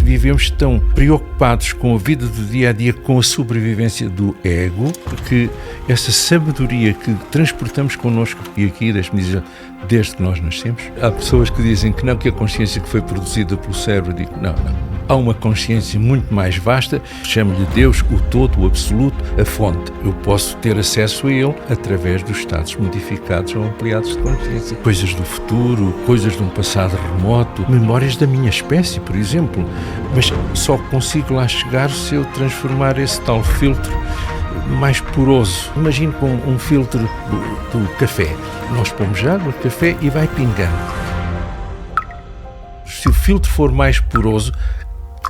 vivemos tão preocupados com a vida do dia-a-dia, com a sobrevivência do ego, que essa sabedoria que transportamos connosco, e aqui deixe-me dizer, desde que nós nascemos, há pessoas que dizem que não, que a consciência que foi produzida pelo cérebro, eu digo, não. Há uma consciência muito mais vasta, chamo-lhe Deus, o todo, o absoluto, a fonte. Eu posso ter acesso a ele através dos estados modificados ou ampliados de consciência. Coisas do futuro, coisas de um passado remoto, memórias da minha espécie, por exemplo. Mas só consigo lá chegar se eu transformar esse tal filtro mais poroso. Imagine com um filtro do café. Nós pomos água, café e vai pingando. Se o filtro for mais poroso,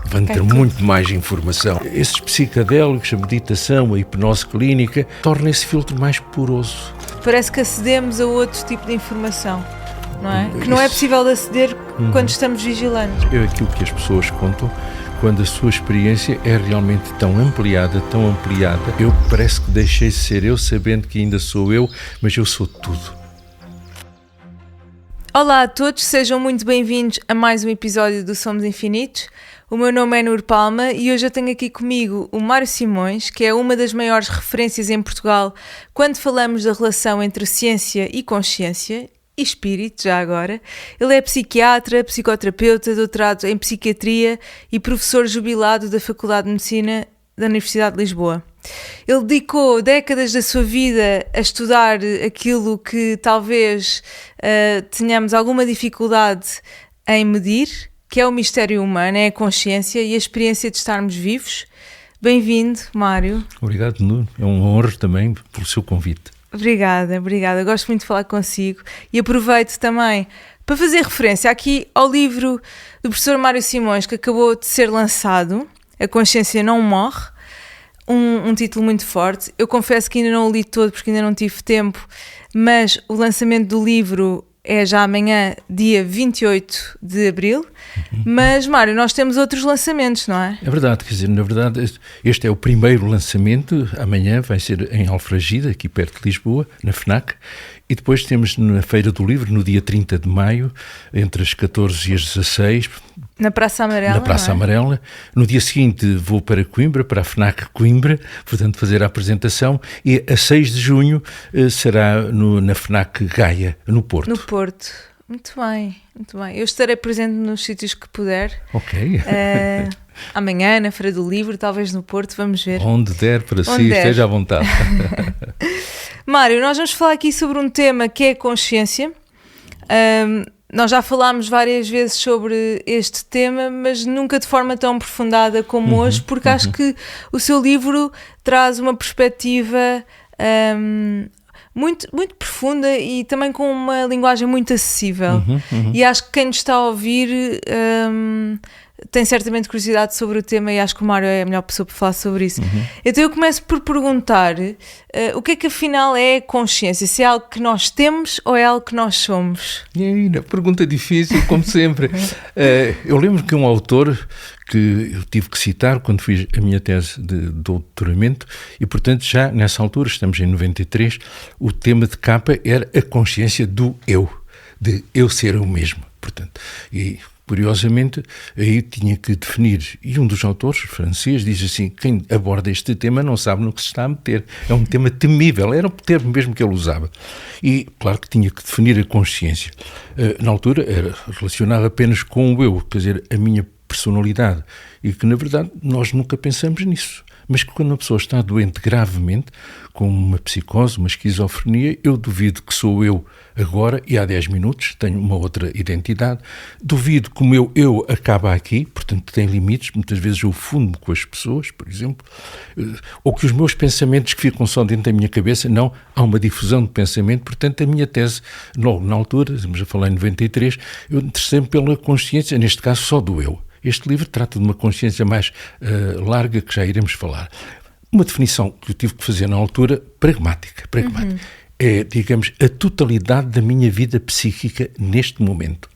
vão ter muito mais informação. Esses psicadélicos, a meditação, a hipnose clínica, tornam esse filtro mais poroso. Parece que acedemos a outro tipo de informação, não é? Que não é possível de aceder quando estamos vigilantes. É aquilo que as pessoas contam, quando a sua experiência é realmente tão ampliada, eu parece que deixei de ser eu, sabendo que ainda sou eu, mas eu sou tudo. Olá a todos, sejam muito bem-vindos a mais um episódio do Somos Infinitos. O meu nome é Nur Palma e hoje eu tenho aqui comigo o Mário Simões, que é uma das maiores referências em Portugal quando falamos da relação entre ciência e consciência e espírito, já agora. Ele é psiquiatra, psicoterapeuta, doutorado em psiquiatria e professor jubilado da Faculdade de Medicina da Universidade de Lisboa. Ele dedicou décadas da sua vida a estudar aquilo que talvez tenhamos alguma dificuldade em medir, que é o mistério humano, é a consciência e a experiência de estarmos vivos. Bem-vindo, Mário. Obrigado, Nuno. É uma honra também pelo seu convite. Obrigada. Gosto muito de falar consigo e aproveito também para fazer referência aqui ao livro do professor Mário Simões, que acabou de ser lançado, A Consciência Não Morre, um título muito forte. Eu confesso que ainda não o li todo porque ainda não tive tempo, mas o lançamento do livro é já amanhã, dia 28 de abril. Mas, Mário, nós temos outros lançamentos, não é? É verdade, quer dizer, na verdade, este é o primeiro lançamento. Amanhã vai ser em Alfragide, aqui perto de Lisboa, na FNAC. E depois temos na Feira do Livro, no dia 30 de maio, entre as 14 e as 16. Na Praça Amarela. Na Praça Amarela. No dia seguinte vou para Coimbra, para a FNAC Coimbra, portanto fazer a apresentação. E a 6 de junho será na FNAC Gaia, no Porto. No Porto. Muito bem. Eu estarei presente nos sítios que puder. Ok. Amanhã, na Feira do Livro, talvez no Porto, vamos ver. Onde der para si, esteja à vontade. Mário, nós vamos falar aqui sobre um tema que é a consciência. Nós já falámos várias vezes sobre este tema, mas nunca de forma tão aprofundada como hoje, porque acho que o seu livro traz uma perspectiva muito, muito profunda e também com uma linguagem muito acessível. E acho que quem nos está a ouvir tem certamente curiosidade sobre o tema e acho que o Mário é a melhor pessoa para falar sobre isso. Então eu começo por perguntar o que é que afinal é a consciência? Se é algo que nós temos ou é algo que nós somos? Pergunta difícil, como sempre. Eu lembro que um autor que eu tive que citar quando fiz a minha tese de doutoramento e, portanto, já nessa altura, estamos em 93, o tema de capa era a consciência do eu, de eu ser eu mesmo, portanto, e curiosamente, aí tinha que definir, e um dos autores, francês, diz assim, quem aborda este tema não sabe no que se está a meter, é um tema temível, era o termo mesmo que ele usava, e claro que tinha que definir a consciência. Na altura era relacionado apenas com o eu, quer dizer, a minha personalidade, e que na verdade nós nunca pensamos nisso, mas que quando uma pessoa está doente gravemente, com uma psicose, uma esquizofrenia, eu duvido que sou eu agora e há 10 minutos, tenho uma outra identidade, duvido que o meu eu acaba aqui, portanto tem limites, muitas vezes eu fundo com as pessoas, por exemplo, ou que os meus pensamentos que ficam só dentro da minha cabeça, não, há uma difusão de pensamento, portanto a minha tese, logo na altura, estamos a falar em 93, eu interessei-me pela consciência, neste caso só do eu. Este livro trata de uma consciência mais larga que já iremos falar. Uma definição que eu tive que fazer na altura, pragmática. É, digamos, a totalidade da minha vida psíquica neste momento.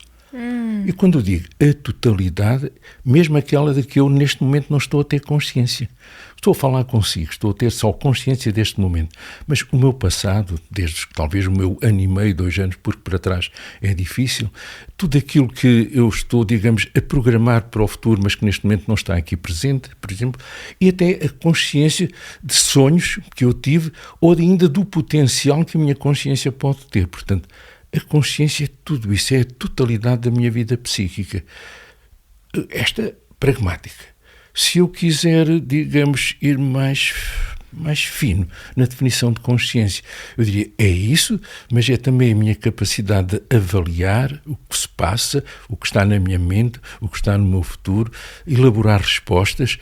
E quando eu digo a totalidade, mesmo aquela de que eu neste momento não estou a ter consciência. Estou a falar consigo, estou a ter só consciência deste momento. Mas o meu passado, desde talvez o meu ano e meio, 2 anos, porque para trás é difícil, tudo aquilo que eu estou, digamos, a programar para o futuro, mas que neste momento não está aqui presente, por exemplo, e até a consciência de sonhos que eu tive ou ainda do potencial que a minha consciência pode ter. Portanto, a consciência é tudo isso, é a totalidade da minha vida psíquica. Esta pragmática. Se eu quiser, digamos, ir mais fino na definição de consciência, eu diria, é isso, mas é também a minha capacidade de avaliar o que se passa, o que está na minha mente, o que está no meu futuro, elaborar respostas,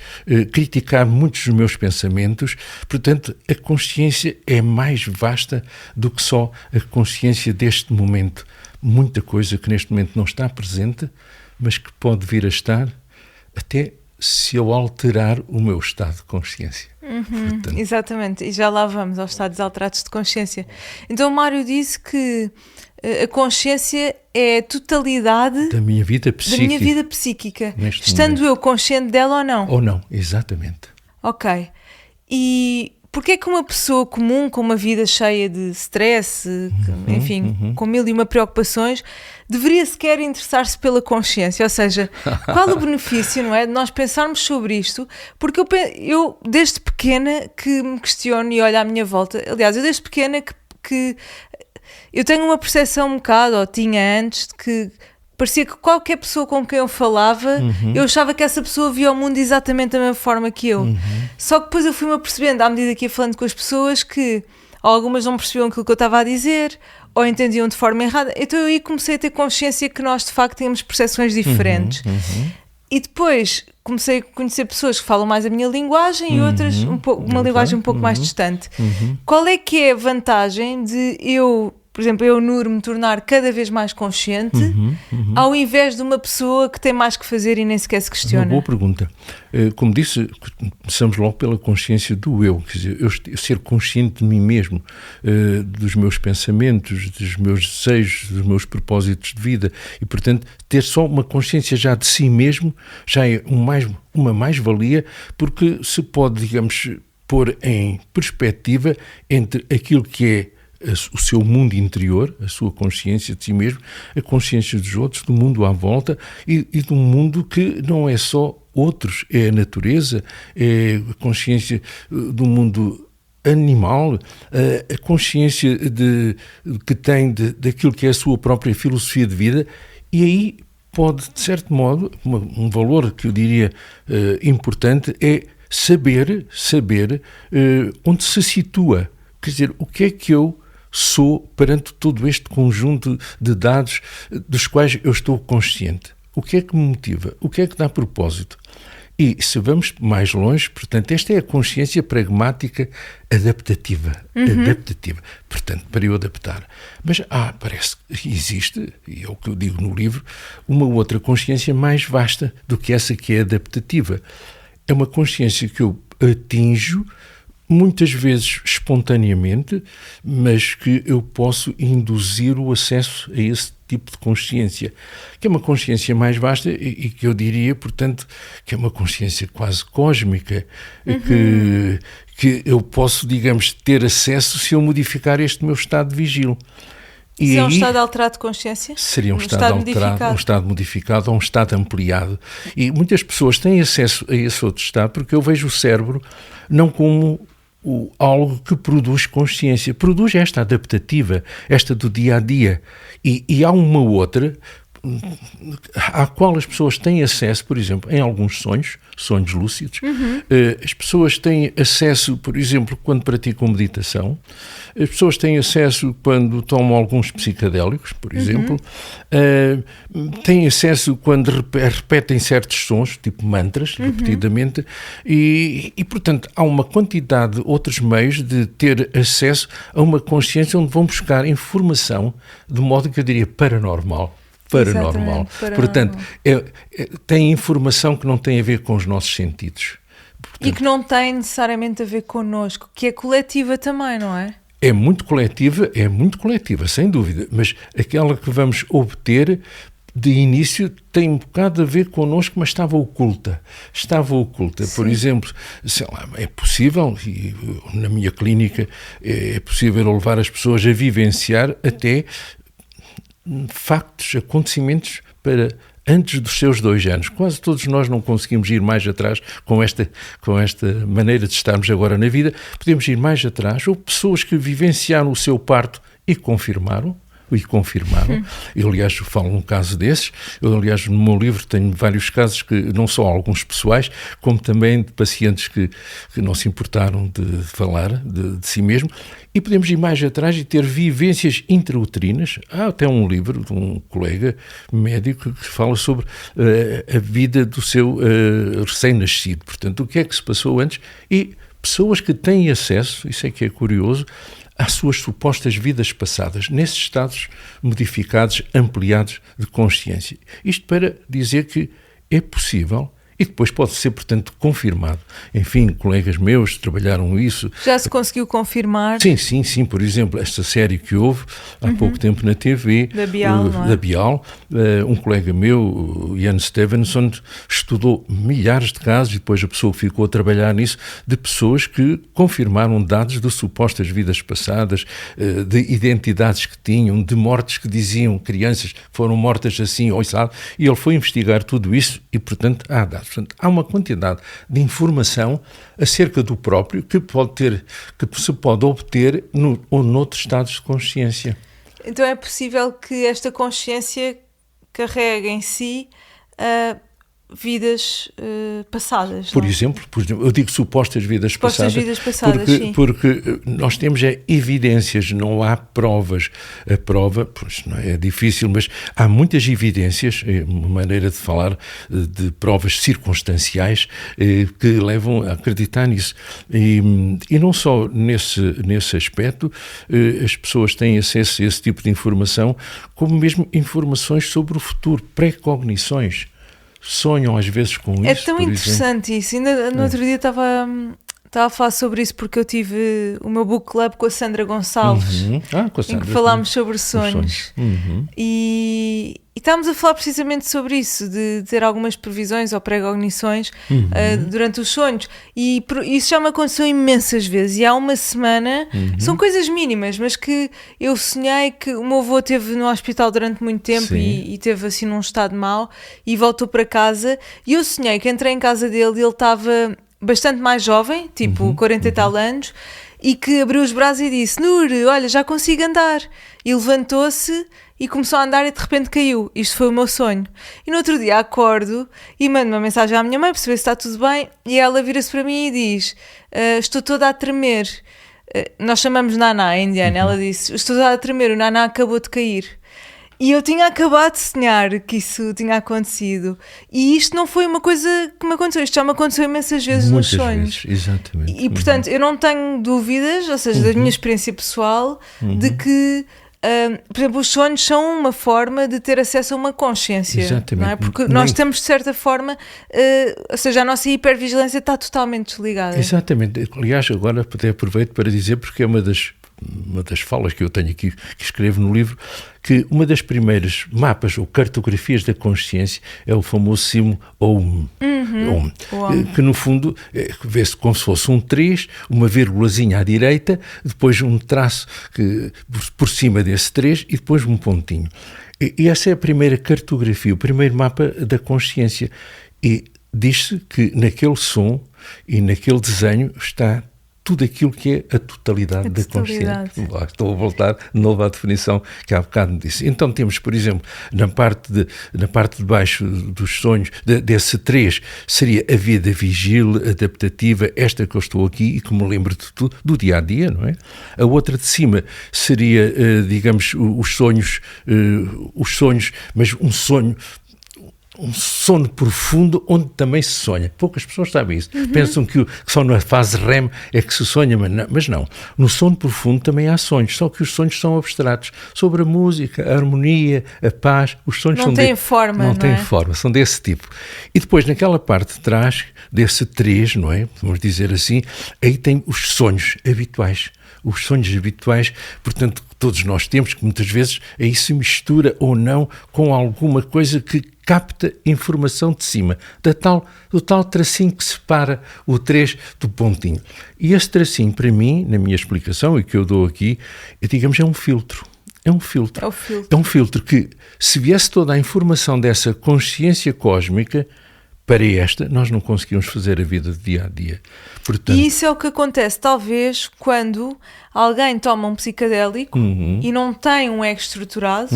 criticar muitos dos meus pensamentos. Portanto, a consciência é mais vasta do que só a consciência deste momento. Muita coisa que neste momento não está presente, mas que pode vir a estar até se eu alterar o meu estado de consciência. Portanto, exatamente, e já lá vamos aos estados alterados de consciência. Então o Mário disse que a consciência é a totalidade da minha vida psíquica, estando eu consciente dela ou não. Ou não, exatamente. Ok. E porquê é que uma pessoa comum, com uma vida cheia de stress, enfim, com 1001 preocupações, deveria sequer interessar-se pela consciência? Ou seja, qual o benefício, não é, de nós pensarmos sobre isto? Porque eu desde pequena que me questiono e olho à minha volta. Aliás, eu desde pequena que eu tenho uma percepção um bocado, ou tinha antes, de que parecia que qualquer pessoa com quem eu falava, eu achava que essa pessoa via o mundo exatamente da mesma forma que eu. Só que depois eu fui-me apercebendo, à medida que ia falando com as pessoas, que algumas não percebiam aquilo que eu estava a dizer, ou entendiam de forma errada. Então eu aí comecei a ter consciência que nós, de facto, temos percepções diferentes. E depois comecei a conhecer pessoas que falam mais a minha linguagem e outras uma linguagem um pouco mais distante. Qual é que é a vantagem de eu, por exemplo, eu, Nur, me tornar cada vez mais consciente, ao invés de uma pessoa que tem mais que fazer e nem sequer se questiona? Uma boa pergunta. Como disse, começamos logo pela consciência do eu, quer dizer, eu ser consciente de mim mesmo, dos meus pensamentos, dos meus desejos, dos meus propósitos de vida, e, portanto, ter só uma consciência já de si mesmo já é uma mais-valia, porque se pode, digamos, pôr em perspectiva entre aquilo que é o seu mundo interior, a sua consciência de si mesmo, a consciência dos outros, do mundo à volta e de um mundo que não é só outros, é a natureza, é a consciência do mundo animal, a consciência que tem daquilo que é a sua própria filosofia de vida, e aí pode, de certo modo, um valor que eu diria importante é saber onde se situa. Quer dizer, o que é que eu sou perante todo este conjunto de dados dos quais eu estou consciente? O que é que me motiva? O que é que dá propósito? E se vamos mais longe, portanto, esta é a consciência pragmática adaptativa. Portanto, para eu adaptar. Mas parece que existe, e é o que eu digo no livro, uma outra consciência mais vasta do que essa que é adaptativa. É uma consciência que eu atinjo muitas vezes espontaneamente, mas que eu posso induzir o acesso a esse tipo de consciência, que é uma consciência mais vasta e que eu diria, portanto, que é uma consciência quase cósmica, que eu posso, digamos, ter acesso se eu modificar este meu estado de vigília. Isso é um estado alterado de consciência? Seria um estado alterado, um estado modificado ou um estado ampliado. E muitas pessoas têm acesso a esse outro estado porque eu vejo o cérebro não como algo que produz consciência. Produz esta adaptativa, esta do dia-a-dia. E há uma outra à qual as pessoas têm acesso, por exemplo, em alguns sonhos lúcidos. As pessoas têm acesso, por exemplo, quando praticam meditação. As pessoas têm acesso quando tomam alguns psicadélicos, por exemplo. Têm acesso quando repetem certos sons, tipo mantras, repetidamente. E, portanto, há uma quantidade de outros meios de ter acesso a uma consciência onde vão buscar informação de modo que eu diria paranormal. Portanto, tem informação que não tem a ver com os nossos sentidos. Portanto, e que não tem necessariamente a ver connosco, que é coletiva também, não é? É muito coletiva, sem dúvida, mas aquela que vamos obter de início tem um bocado a ver connosco, mas estava oculta. Sim. Por exemplo, sei lá, é possível, e na minha clínica é possível levar as pessoas a vivenciar até factos, acontecimentos para antes dos seus 2 anos. Quase todos nós não conseguimos ir mais atrás com esta maneira de estarmos agora na vida. Podemos ir mais atrás. Ou pessoas que vivenciaram o seu parto e confirmaram. Eu, aliás, falo num caso desses. Eu, aliás, no meu livro tenho vários casos, que não só alguns pessoais, como também de pacientes que não se importaram de falar de si mesmo. E podemos ir mais atrás e ter vivências intrauterinas. Há até um livro de um colega médico que fala sobre a vida do seu recém-nascido. Portanto, o que é que se passou antes, e pessoas que têm acesso, isso é que é curioso, às suas supostas vidas passadas, nesses estados modificados, ampliados de consciência. Isto para dizer que é possível e depois pode ser, portanto, confirmado. Enfim, colegas meus trabalharam isso. Já se conseguiu confirmar? Sim. Por exemplo, esta série que houve há pouco tempo na TV, da Bial, não é? Da Bial, um colega meu, o Ian Stevenson, estudou milhares de casos, e depois a pessoa ficou a trabalhar nisso, de pessoas que confirmaram dados de supostas vidas passadas, de identidades que tinham, de mortes que diziam crianças que foram mortas assim, ou sabe, e ele foi investigar tudo isso e, portanto, há dados. Portanto, há uma quantidade de informação acerca do próprio que se pode obter ou noutros estados de consciência. Então é possível que esta consciência carregue em si vidas passadas. Por exemplo, eu digo supostas vidas passadas, porque nós temos evidências, não há provas. A prova, pois não é difícil, mas há muitas evidências, uma maneira de falar de provas circunstanciais que levam a acreditar nisso. E não só nesse aspecto, as pessoas têm acesso a esse tipo de informação, como mesmo informações sobre o futuro, pré-cognições. Sonham às vezes com isso. É tão interessante isso. Ainda no outro dia estava a falar sobre isso, porque eu tive o meu book club com a Sandra Gonçalves, com a Sandra, em que falámos sobre sonhos. E estávamos a falar precisamente sobre isso, de ter algumas previsões ou pré-cognições durante os sonhos. E isso já me aconteceu imensas vezes. E há uma semana, são coisas mínimas, mas que eu sonhei que o meu avô esteve no hospital durante muito tempo e esteve assim num estado mau e voltou para casa. E eu sonhei que entrei em casa dele e ele estava bastante mais jovem, tipo 40 e tal anos, e que abriu os braços e disse: Nur, olha, já consigo andar. E levantou-se e começou a andar e de repente caiu. Isto foi o meu sonho. E no outro dia acordo e mando uma mensagem à minha mãe para saber se está tudo bem, e ela vira-se para mim e diz: estou toda a tremer. Nós chamamos Naná em indiano. Ela disse: estou toda a tremer, o Naná acabou de cair. E eu tinha acabado de sonhar que isso tinha acontecido. E isto não foi uma coisa que me aconteceu. Isto já me aconteceu imensas vezes nos sonhos. Vezes, exatamente. E portanto, eu não tenho dúvidas, ou seja, da minha experiência pessoal, de que, por exemplo, os sonhos são uma forma de ter acesso a uma consciência. Exatamente. Não é? Porque nós estamos, de certa forma, ou seja, a nossa hipervigilância está totalmente desligada. Exatamente. Aliás, agora até aproveito para dizer, porque é uma das falas que eu tenho aqui, que escrevo no livro, que uma das primeiras mapas ou cartografias da consciência é o famoso símbolo OM. Que no fundo vê-se como se fosse um 3, uma vírgulazinha à direita, depois um traço por cima desse 3 e depois um pontinho. E essa é a primeira cartografia, o primeiro mapa da consciência. E diz-se que naquele som e naquele desenho está tudo aquilo que é a totalidade da consciência. Estou a voltar de novo à definição que há bocado me disse. Então temos, por exemplo, na parte de baixo dos sonhos, desse 3, seria a vida vigil, adaptativa, esta que eu estou aqui e que me lembro de tudo, do dia-a-dia, não é? A outra de cima seria, digamos, os sonhos, mas um sono profundo onde também se sonha. Poucas pessoas sabem isso. Pensam que só na fase REM é que se sonha, mas não. No sono profundo também há sonhos, só que os sonhos são abstratos. Sobre a música, a harmonia, a paz, os sonhos não têm forma, não têm forma, são desse tipo. E depois, naquela parte de trás, desse 3, não é? Vamos dizer assim, aí tem os sonhos habituais. Os sonhos habituais, portanto, todos nós temos, que muitas vezes aí se mistura ou não com alguma coisa que capta informação de cima, do tal tracinho que separa o 3 do pontinho. E esse tracinho, para mim, na minha explicação, e que eu dou aqui, digamos, é um filtro. É um filtro. É um filtro que, se viesse toda a informação dessa consciência cósmica, para esta, nós não conseguimos fazer a vida de dia a dia. Portanto, e isso é o que acontece, talvez, quando alguém toma um psicadélico e não tem um ego estruturado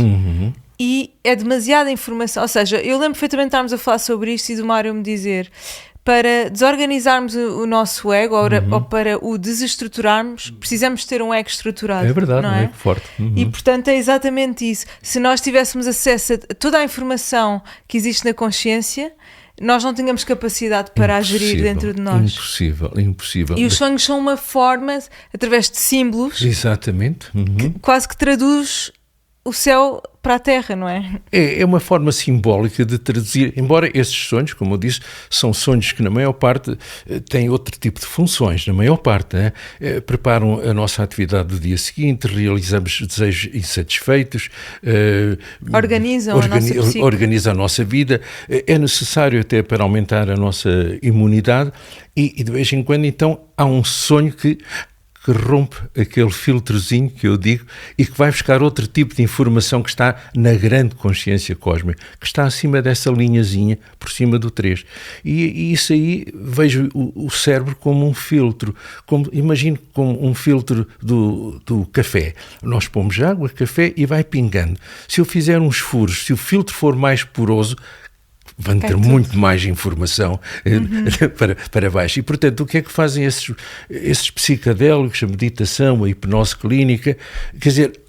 e é demasiada informação. Ou seja, eu lembro perfeitamente de estarmos a falar sobre isto e do Mário me dizer, para desorganizarmos o nosso ego ou para o desestruturarmos, precisamos ter um ego estruturado. É verdade, não é? Um ego forte. E, portanto, é exatamente isso. Se nós tivéssemos acesso a toda a informação que existe na consciência, nós não tínhamos capacidade para a gerir dentro de nós. Impossível. E os sonhos são uma forma, através de símbolos, exatamente, que quase que traduz o céu para a terra, não é? É uma forma simbólica de traduzir, embora esses sonhos, como eu disse, são sonhos que na maior parte têm outro tipo de funções, na maior parte, né? Preparam a nossa atividade do dia seguinte, realizamos desejos insatisfeitos, organizam a nossa vida, é necessário até para aumentar a nossa imunidade e de vez em quando então há um sonho que rompe aquele filtrozinho que eu digo e que vai buscar outro tipo de informação que está na grande consciência cósmica, que está acima dessa linhazinha, por cima do 3. E isso aí, vejo o cérebro como um filtro, imagino como um filtro do café. Nós pomos água, café e vai pingando. Se eu fizer uns furos, se o filtro for mais poroso, vão ter muito mais informação para baixo. E, portanto, o que é que fazem esses psicadélicos, a meditação, a hipnose clínica? Quer dizer,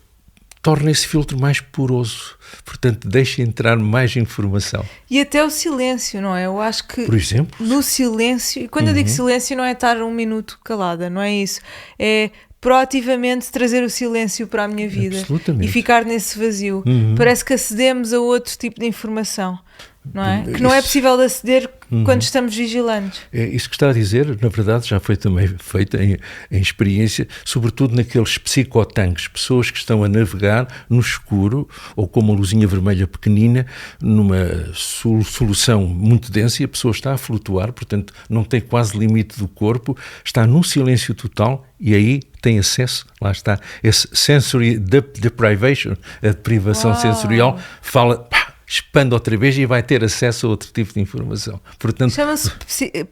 torna esse filtro mais poroso. Portanto, deixa entrar mais informação. E até o silêncio, não é? Eu acho que, por exemplo, no silêncio, e quando eu digo silêncio não é estar um minuto calada, não é isso. É proativamente trazer o silêncio para a minha vida e ficar nesse vazio. Parece que acedemos a outro tipo de informação. Não é? Que não é possível de aceder quando estamos vigilantes. É isso que está a dizer, na verdade, já foi também feita em experiência, sobretudo naqueles psicotanques, pessoas que estão a navegar no escuro ou com uma luzinha vermelha pequenina, numa solução muito densa e a pessoa está a flutuar, portanto não tem quase limite do corpo, está num silêncio total e aí tem acesso, lá está, esse sensory deprivation, a deprivação sensorial, expande outra vez e vai ter acesso a outro tipo de informação. Portanto, chama-se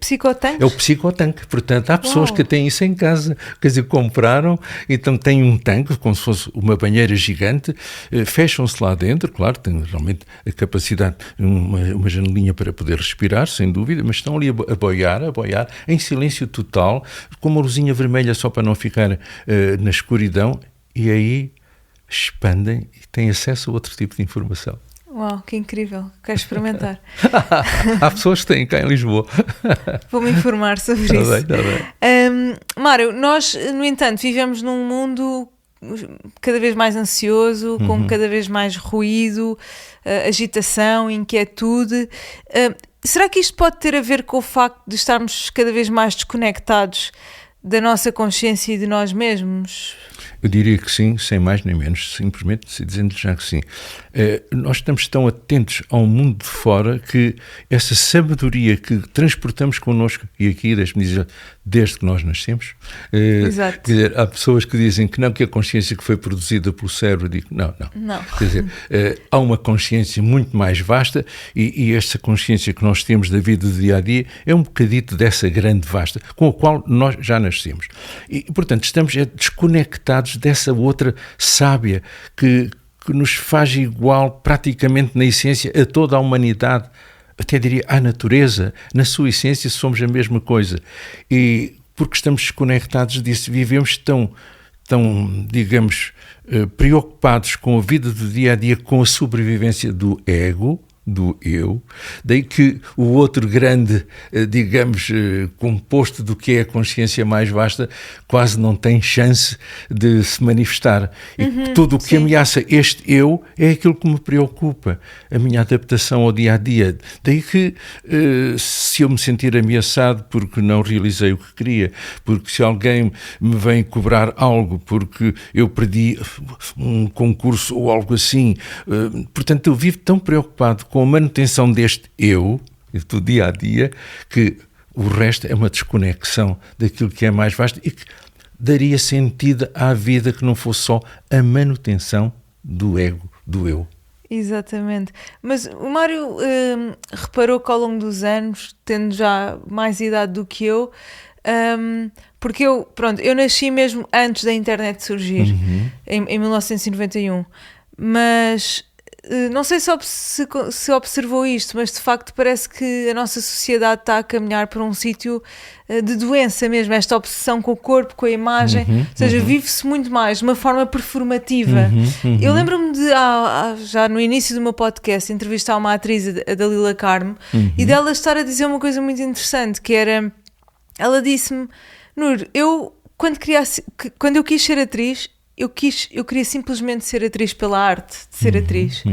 psicotanque? É o psicotanque. Portanto, há pessoas que têm isso em casa, quer dizer, compraram, então têm um tanque, como se fosse uma banheira gigante, fecham-se lá dentro, claro, têm realmente a capacidade, uma janelinha para poder respirar, sem dúvida, mas estão ali a boiar, em silêncio total, com uma luzinha vermelha só para não ficar na escuridão, e aí expandem e têm acesso a outro tipo de informação. Uau, que incrível, quero experimentar. Há pessoas que têm cá em Lisboa. Vou-me informar sobre isso. Está bem. Mário, nós, no entanto, vivemos num mundo cada vez mais ansioso, com cada vez mais ruído, agitação, inquietude. Será que isto pode ter a ver com o facto de estarmos cada vez mais desconectados da nossa consciência e de nós mesmos? Eu diria que sim, sem mais nem menos, simplesmente dizendo já que sim. Nós estamos tão atentos ao mundo de fora que essa sabedoria que transportamos connosco, e aqui deixe-me dizer, desde que nós nascemos, Exato. Quer dizer, há pessoas que dizem que não, que a consciência que foi produzida pelo cérebro, eu digo não. Quer dizer, há uma consciência muito mais vasta e esta consciência que nós temos da vida do dia-a-dia é um bocadito dessa grande vasta, com a qual nós já nascemos. E, portanto, estamos desconectados dessa outra sábia que nos faz igual praticamente na essência a toda a humanidade, até diria à natureza, na sua essência somos a mesma coisa. E porque estamos desconectados disso, vivemos tão digamos, preocupados com a vida do dia-a-dia, com a sobrevivência do ego, do eu, daí que o outro grande, digamos, composto do que é a consciência mais vasta, quase não tem chance de se manifestar. E tudo o que ameaça este eu é aquilo que me preocupa, a minha adaptação ao dia-a-dia. Daí que, se eu me sentir ameaçado porque não realizei o que queria, porque se alguém me vem cobrar algo, porque eu perdi um concurso ou algo assim, portanto eu vivo tão preocupado com a manutenção deste eu, do dia-a-dia, que o resto é uma desconexão daquilo que é mais vasto e que daria sentido à vida que não fosse só a manutenção do ego, do eu. Exatamente. Mas o Mário reparou que ao longo dos anos, tendo já mais idade do que eu, porque eu nasci mesmo antes da internet surgir, em 1991, mas não sei se observou isto, mas de facto parece que a nossa sociedade está a caminhar para um sítio de doença mesmo, esta obsessão com o corpo, com a imagem, ou seja, vive-se muito mais de uma forma performativa. Eu lembro-me de, já no início do meu podcast, entrevistar uma atriz, a Dalila Carmo, e dela estar a dizer uma coisa muito interessante, que era, ela disse-me, Nur, quando eu quis ser atriz, eu queria simplesmente ser atriz pela arte de ser atriz.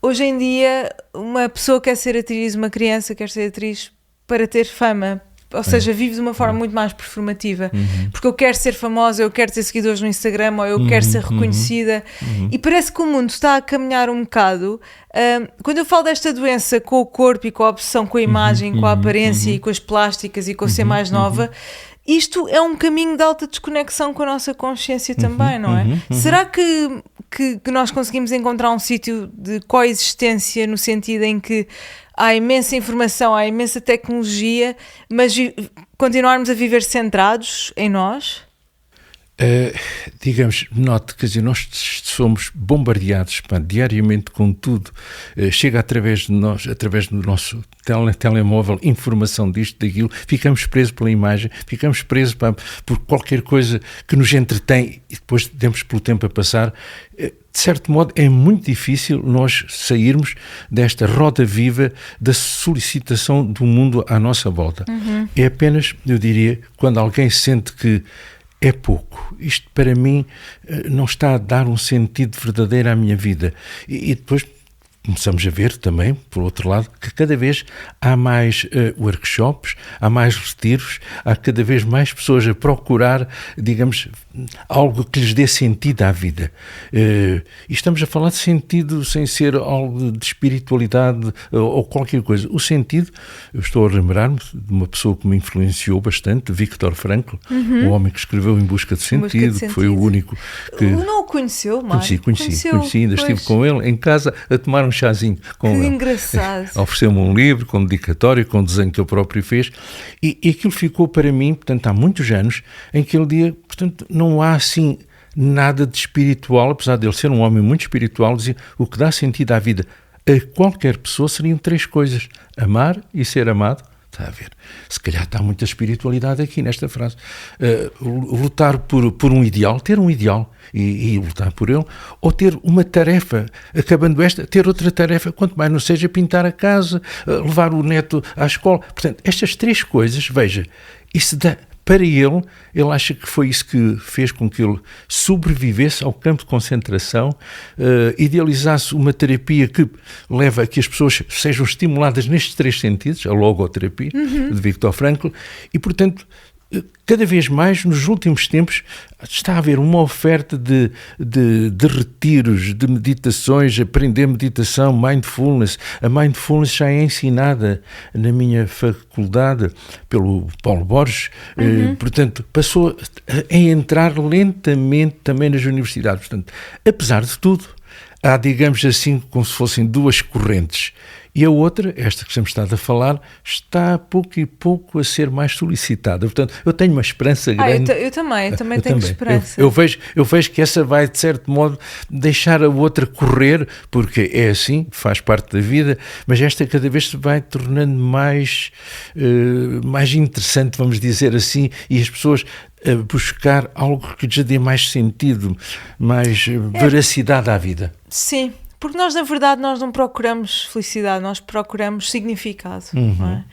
Hoje em dia, uma pessoa quer ser atriz, uma criança quer ser atriz para ter fama, ou seja, vive de uma forma muito mais performativa, porque eu quero ser famosa, eu quero ter seguidores no Instagram, ou eu quero ser reconhecida, e parece que o mundo está a caminhar um bocado. Quando eu falo desta doença com o corpo e com a obsessão com a imagem, com a aparência e com as plásticas e com ser mais nova, isto é um caminho de alta desconexão com a nossa consciência também, não é? Será que nós conseguimos encontrar um sítio de coexistência no sentido em que há imensa informação, há imensa tecnologia, mas continuarmos a viver centrados em nós? Digamos, note, quer dizer, nós somos bombardeados diariamente com tudo. Chega através de nós, através do nosso telemóvel, informação disto, daquilo, ficamos presos pela imagem, ficamos presos por qualquer coisa que nos entretém e depois temos pelo tempo a passar. De certo modo, é muito difícil nós sairmos desta roda viva da solicitação do mundo à nossa volta. É apenas, eu diria, quando alguém sente que é pouco, isto para mim não está a dar um sentido verdadeiro à minha vida. E depois começamos a ver também, por outro lado, que cada vez há mais workshops, há mais retiros, há cada vez mais pessoas a procurar, digamos, algo que lhes dê sentido à vida. E estamos a falar de sentido sem ser algo de espiritualidade ou qualquer coisa. O sentido, eu estou a lembrar-me de uma pessoa que me influenciou bastante, Viktor Frankl, o homem que escreveu Em Busca de Sentido, que foi o único que... Não o conheceu, Mário? Conheci, ainda estive com ele em casa a tomar um chazinho com ele. Que engraçado. Ofereceu-me um livro com dedicatório, com desenho que ele próprio fez, e aquilo ficou para mim, portanto, há muitos anos, em que ele dizia, portanto, não há assim nada de espiritual, apesar de ele ser um homem muito espiritual, dizia, o que dá sentido à vida a qualquer pessoa seriam 3 coisas: amar e ser amado. Está a ver? Se calhar está muita espiritualidade aqui nesta frase. Lutar por um ideal, ter um ideal e lutar por ele, ou ter uma tarefa, acabando esta, ter outra tarefa, quanto mais não seja pintar a casa, levar o neto à escola. Portanto, estas 3 coisas, veja, isso dá... Para ele acha que foi isso que fez com que ele sobrevivesse ao campo de concentração, idealizasse uma terapia que leva a que as pessoas sejam estimuladas nestes 3 sentidos, a logoterapia de Viktor Frankl, e, portanto, cada vez mais, nos últimos tempos, está a haver uma oferta de retiros, de meditações, aprender meditação, mindfulness. A mindfulness já é ensinada na minha faculdade pelo Paulo Borges, portanto, passou a entrar lentamente também nas universidades. Portanto, apesar de tudo, há, digamos assim, como se fossem 2 correntes. E a outra, esta que sempre estado a falar, está a pouco e pouco a ser mais solicitada. Portanto, eu tenho uma esperança grande. Eu também tenho esperança. Eu vejo que essa vai, de certo modo, deixar a outra correr, porque é assim, faz parte da vida, mas esta cada vez se vai tornando mais interessante, vamos dizer assim, e as pessoas a buscar algo que lhes dê mais sentido, mais veracidade à vida. Sim. Porque nós, na verdade, nós não procuramos felicidade, nós procuramos significado, não é?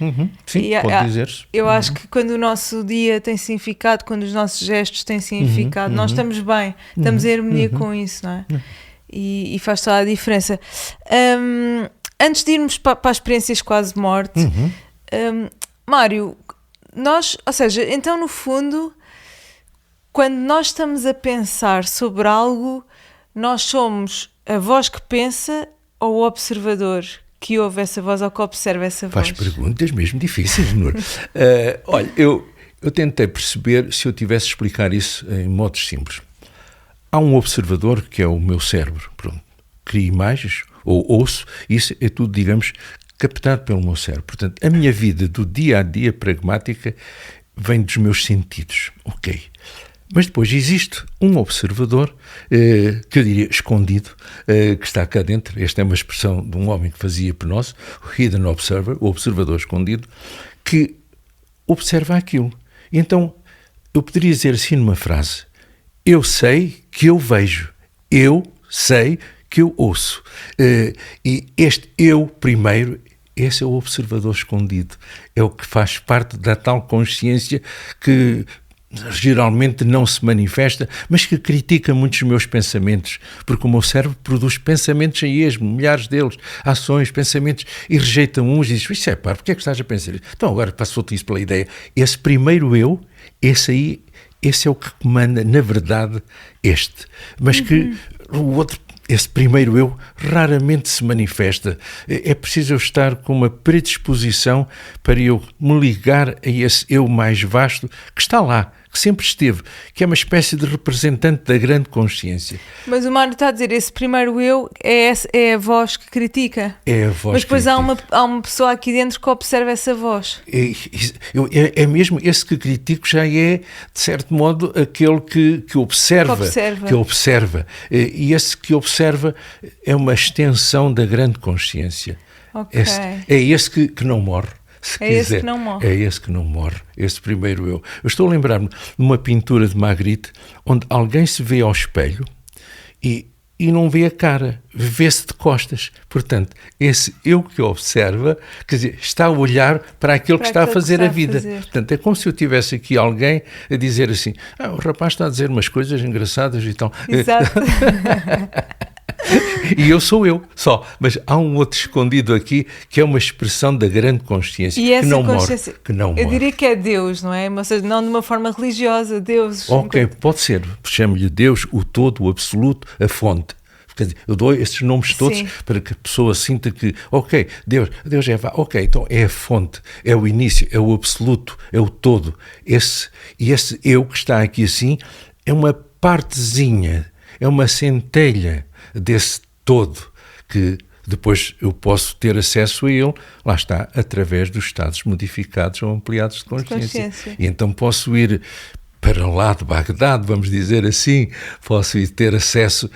Sim, pode dizer-se. Eu acho que quando o nosso dia tem significado, quando os nossos gestos têm significado, nós estamos bem, estamos em harmonia com isso, não é? E faz toda a diferença. Antes de irmos para as experiências quase de morte, Mário, ou seja, então no fundo, quando nós estamos a pensar sobre algo, nós somos a voz que pensa ou o observador que ouve essa voz ou que observa essa voz? Faz perguntas mesmo difíceis, Nur. Olha, eu tentei perceber se eu tivesse a explicar isso em modos simples. Há um observador que é o meu cérebro, pronto, cria imagens ou ouço, isso é tudo, digamos, captado pelo meu cérebro. Portanto, a minha vida do dia a dia pragmática vem dos meus sentidos, ok. Mas depois existe um observador, que eu diria escondido, que está cá dentro. Esta é uma expressão de um homem que fazia hipnose, o hidden observer, o observador escondido, que observa aquilo. Então, eu poderia dizer assim numa frase: eu sei que eu vejo, eu sei que eu ouço. E este eu primeiro, esse é o observador escondido. É o que faz parte da tal consciência que geralmente não se manifesta, mas que critica muitos dos meus pensamentos, porque o meu cérebro produz pensamentos a esmo, milhares deles, ações, pensamentos, e rejeita uns e diz: isso é pá, porque é que estás a pensar isso? Então agora passou-te isso pela ideia. Esse primeiro eu, esse é o que comanda, na verdade, mas que o outro, esse primeiro eu, raramente se manifesta. É preciso eu estar com uma predisposição para eu me ligar a esse eu mais vasto que está lá, que sempre esteve, que é uma espécie de representante da grande consciência. Mas o Mário está a dizer, esse primeiro eu é a voz que critica. É a voz. Mas depois que há uma pessoa aqui dentro que observa essa voz. É mesmo esse que critico, já é, de certo modo, aquele que observa. E esse que observa é uma extensão da grande consciência. Okay. É esse que não morre. Esse que não morre. É esse que não morre, esse primeiro eu. Eu estou a lembrar-me de uma pintura de Magritte onde alguém se vê ao espelho e não vê a cara, vê-se de costas. Portanto, esse eu que observa, quer dizer, está a olhar para aquilo que está a fazer a vida. Portanto, é como se eu tivesse aqui alguém a dizer assim: o rapaz está a dizer umas coisas engraçadas e tal. Exato. E eu sou eu, só. Mas há um outro escondido aqui que é uma expressão da grande consciência, e que não morre. Eu diria que é Deus, não é? Mas não de uma forma religiosa, Deus. Ok, pode ser. Chamo-lhe Deus, o todo, o absoluto, a fonte. Quer dizer, eu dou esses nomes todos para que a pessoa sinta que, ok, Deus é, ok, então é a fonte, é o início, é o absoluto, é o todo. Esse eu que está aqui assim é uma partezinha, é uma centelha desse todo, que depois eu posso ter acesso a ele, lá está, através dos estados modificados ou ampliados de consciência. E então posso ir para lá de Bagdade, vamos dizer assim, posso ir ter acesso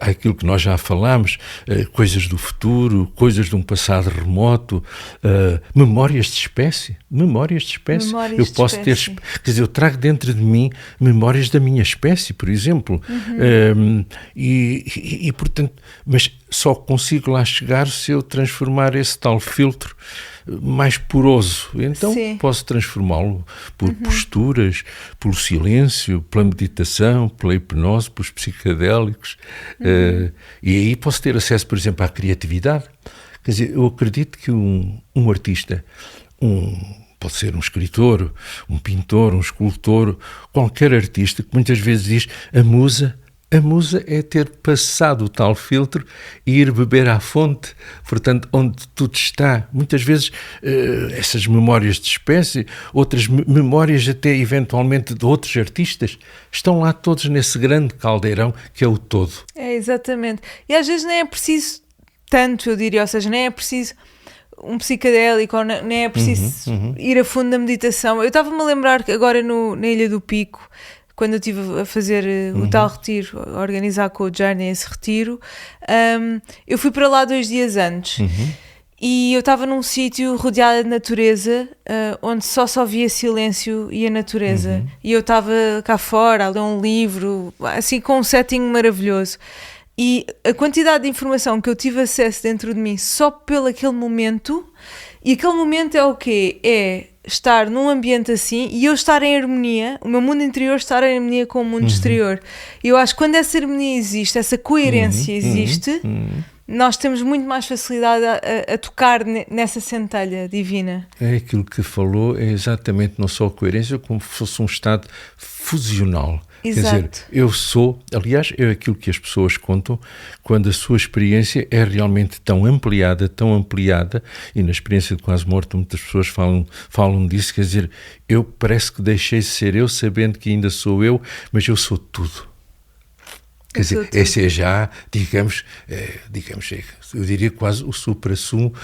àquilo que nós já falámos, coisas do futuro, coisas de um passado remoto, memórias de espécie. Eu posso ter, quer dizer, eu trago dentro de mim memórias da minha espécie, por exemplo, e portanto, mas só consigo lá chegar se eu transformar esse tal filtro mais poroso. Então posso transformá-lo por posturas, pelo silêncio, pela meditação, pela hipnose, pelos psicadélicos. E aí posso ter acesso, por exemplo, à criatividade. Quer dizer, eu acredito que um artista, pode ser um escritor, um pintor, um escultor, qualquer artista, que muitas vezes diz: a musa é ter passado o tal filtro e ir beber à fonte, portanto, onde tudo está. Muitas vezes essas memórias de espécie, outras memórias até eventualmente de outros artistas, estão lá todos nesse grande caldeirão que é o todo. É, exatamente. E às vezes nem é preciso tanto, eu diria, ou seja, nem é preciso um psicadélico, ou nem é preciso ir a fundo na meditação. Eu estava-me a lembrar que agora na Ilha do Pico, quando eu estive a fazer o tal retiro, a organizar com o Journey esse retiro, eu fui para lá 2 dias antes e eu estava num sítio rodeado de natureza, onde só via silêncio e a natureza. E eu estava cá fora a ler um livro, assim com um setting maravilhoso. E a quantidade de informação que eu tive acesso dentro de mim só pelo aquele momento, e aquele momento é o quê? É estar num ambiente assim e eu estar em harmonia, o meu mundo interior estar em harmonia com o mundo exterior. E eu acho que quando essa harmonia existe, essa coerência existe, nós temos muito mais facilidade a tocar nessa centelha divina. É aquilo que falou, é exatamente não só a coerência, como se fosse um estado fusional. Exato. Quer dizer, eu sou, aliás, é aquilo que as pessoas contam quando a sua experiência é realmente tão ampliada, e na experiência de quase morto muitas pessoas falam disso, quer dizer, eu parece que deixei de ser eu, sabendo que ainda sou eu, mas eu sou tudo. Quer dizer, esse é já, digamos, eu diria quase o supra-sumo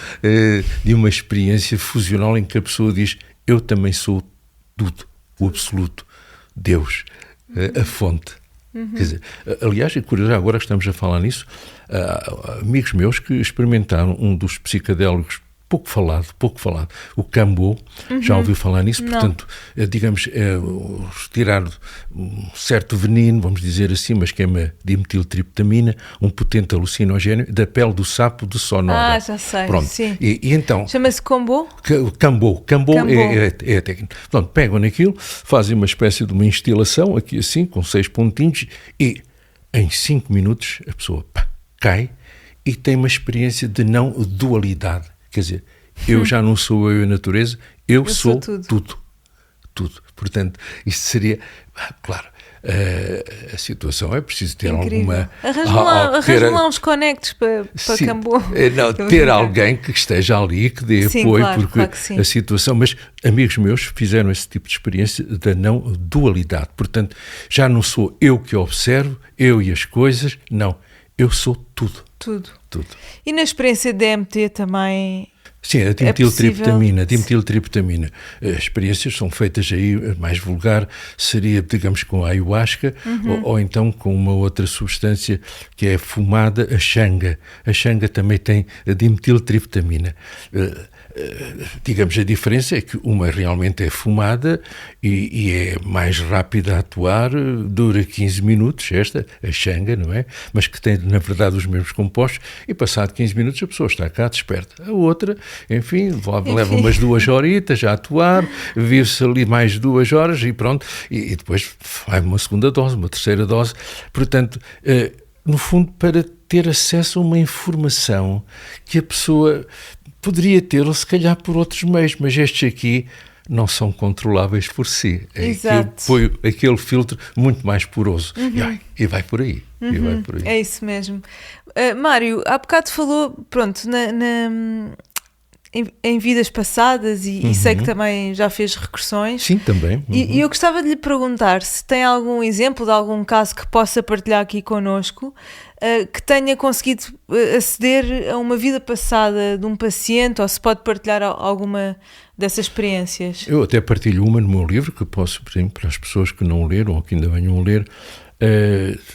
de uma experiência fusional em que a pessoa diz, eu também sou tudo, o absoluto, Deus. A fonte. Quer dizer, aliás, é curioso, agora que estamos a falar nisso, amigos meus que experimentaram um dos psicadélicos pouco falado, o Cambô, já ouviu falar nisso? Não. Portanto, digamos, retirar um certo veneno, vamos dizer assim, uma esquema de dimetiltriptamina, um potente alucinogénio, da pele do sapo de Sonora. Já sei. Pronto. Sim. E então... Chama-se Cambô? Cambô é a técnica. Pronto, pegam naquilo, fazem uma espécie de uma instilação, aqui assim, com 6 pontinhos, e em 5 minutos a pessoa cai e tem uma experiência de não dualidade. Quer dizer, eu já não sou eu a natureza, eu sou tudo. Portanto, isto seria... Claro, a situação é preciso ter alguma... Arranja lá uns conectos para Cambô. Não, ter alguém que esteja ali, que dê apoio, porque a situação... Mas amigos meus fizeram esse tipo de experiência da não dualidade. Portanto, já não sou eu que observo, eu e as coisas, não. Eu sou tudo. Tudo. E na experiência de DMT também... Sim, a dimetiltriptamina. As experiências são feitas aí, mais vulgar, seria, digamos, com a ayahuasca ou então com uma outra substância que é fumada, a xanga. A xanga também tem a dimetiltriptamina. Digamos, a diferença é que uma realmente é fumada e é mais rápida a atuar, dura 15 minutos, a xanga, não é? Mas que tem, na verdade, os mesmos compostos e passado 15 minutos a pessoa está cá, desperta. A outra, enfim, leva umas 2 horitas a atuar, vive-se ali mais 2 horas e pronto, e depois vai uma segunda dose, uma terceira dose. Portanto, no fundo, para ter acesso a uma informação que a pessoa poderia ter, ou se calhar por outros meios, mas estes aqui não são controláveis por si. Foi aquele filtro muito mais poroso. E vai por aí. É isso mesmo. Mário, há bocado falou, pronto, em vidas passadas e sei que também já fez regressões. Sim, também. E eu gostava de lhe perguntar se tem algum exemplo de algum caso que possa partilhar aqui connosco, que tenha conseguido aceder a uma vida passada de um paciente, ou se pode partilhar alguma dessas experiências. Eu até partilho uma no meu livro, que posso, por exemplo, para as pessoas que não leram ou que ainda venham a ler,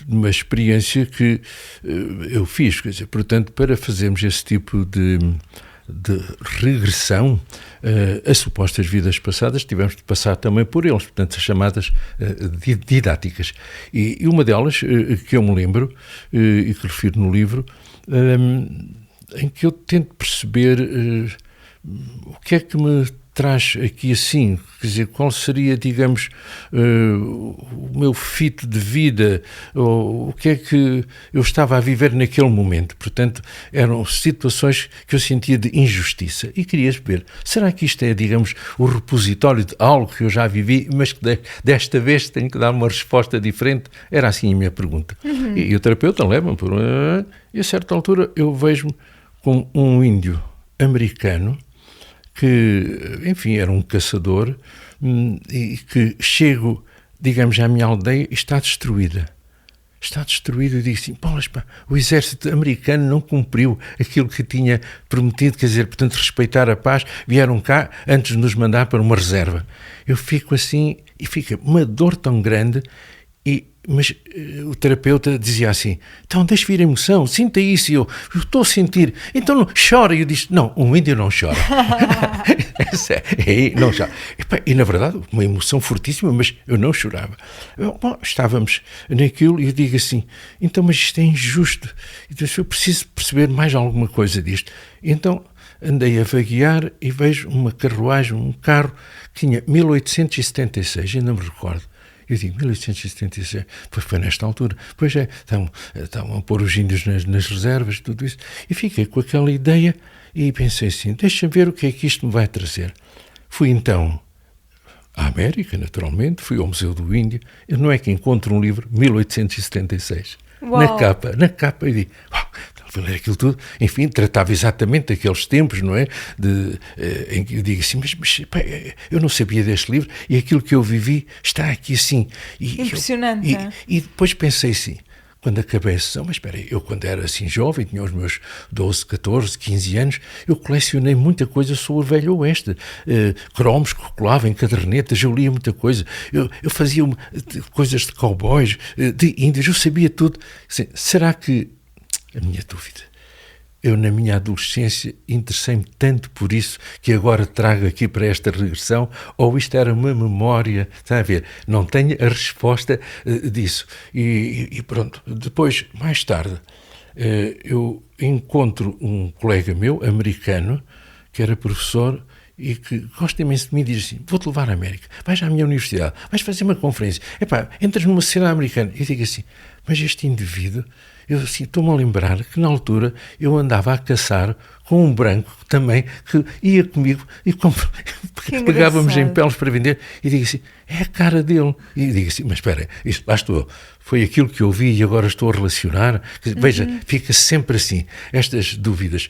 uma experiência que eu fiz. Quer dizer, portanto, para fazermos esse tipo de regressão a supostas vidas passadas, tivemos de passar também por eles, portanto, as chamadas didáticas. E uma delas, que eu me lembro, e que refiro no livro, em que eu tento perceber o que é que me traz aqui assim, quer dizer, qual seria, digamos, o meu fito de vida, ou o que é que eu estava a viver naquele momento. Portanto, eram situações que eu sentia de injustiça e queria saber, será que isto é, digamos, o repositório de algo que eu já vivi, mas que desta vez tenho que dar uma resposta diferente? Era assim a minha pergunta. E o terapeuta leva-me por... E a certa altura eu vejo-me com um índio americano que, enfim, era um caçador e que chego, digamos, à minha aldeia e está destruída. Está destruída e digo assim, o exército americano não cumpriu aquilo que tinha prometido, quer dizer, portanto, respeitar a paz, vieram cá antes de nos mandar para uma reserva. Eu fico assim e fica uma dor tão grande Mas o terapeuta dizia assim, então deixa vir a emoção, sinta isso. E eu estou a sentir, então não, chora. E eu disse, não, um índio não chora. Não chora. E na verdade, uma emoção fortíssima, mas eu não chorava. Bom, estávamos naquilo e eu digo assim, então, mas isto é injusto. Então, eu preciso perceber mais alguma coisa disto. Então andei a vaguear e vejo uma carruagem, um carro que tinha 1876, ainda me recordo. Eu digo, 1876, pois foi nesta altura. Pois é, estavam a pôr os índios nas reservas, tudo isso. E fiquei com aquela ideia e pensei assim, deixa-me ver o que é que isto me vai trazer. Fui então à América, naturalmente, fui ao Museu do Índio. Eu não é que encontro um livro, 1876. Uau. Na capa, e digo, vou ler aquilo tudo. Enfim, tratava exatamente daqueles tempos, não é? Em que eu digo assim, mas pá, eu não sabia deste livro e aquilo que eu vivi está aqui assim. Impressionante, e depois pensei assim, quando acabei a sessão, mas espera aí, eu quando era assim jovem, tinha os meus 12, 14, 15 anos, eu colecionei muita coisa sobre o Velho Oeste, cromos que colava em cadernetas, eu lia muita coisa, eu fazia coisas de cowboys, de índios, eu sabia tudo. Assim, será que, a minha dúvida, eu na minha adolescência interessei-me tanto por isso que agora trago aqui para esta regressão, ou isto era uma memória, está a ver? Não tenho a resposta disso. E pronto, depois, mais tarde, eu encontro um colega meu, americano, que era professor e que gosta imenso de mim e diz assim, vou-te levar à América, vais à minha universidade, vais fazer uma conferência, entras numa cena americana. E digo assim, mas este indivíduo, eu assim, estou-me a lembrar que na altura eu andava a caçar com um branco também que ia comigo e pegávamos em peles para vender e digo assim, é a cara dele. E digo assim, mas espera, isto, lá estou, foi aquilo que eu vi e agora estou a relacionar. Veja, fica sempre assim, estas dúvidas.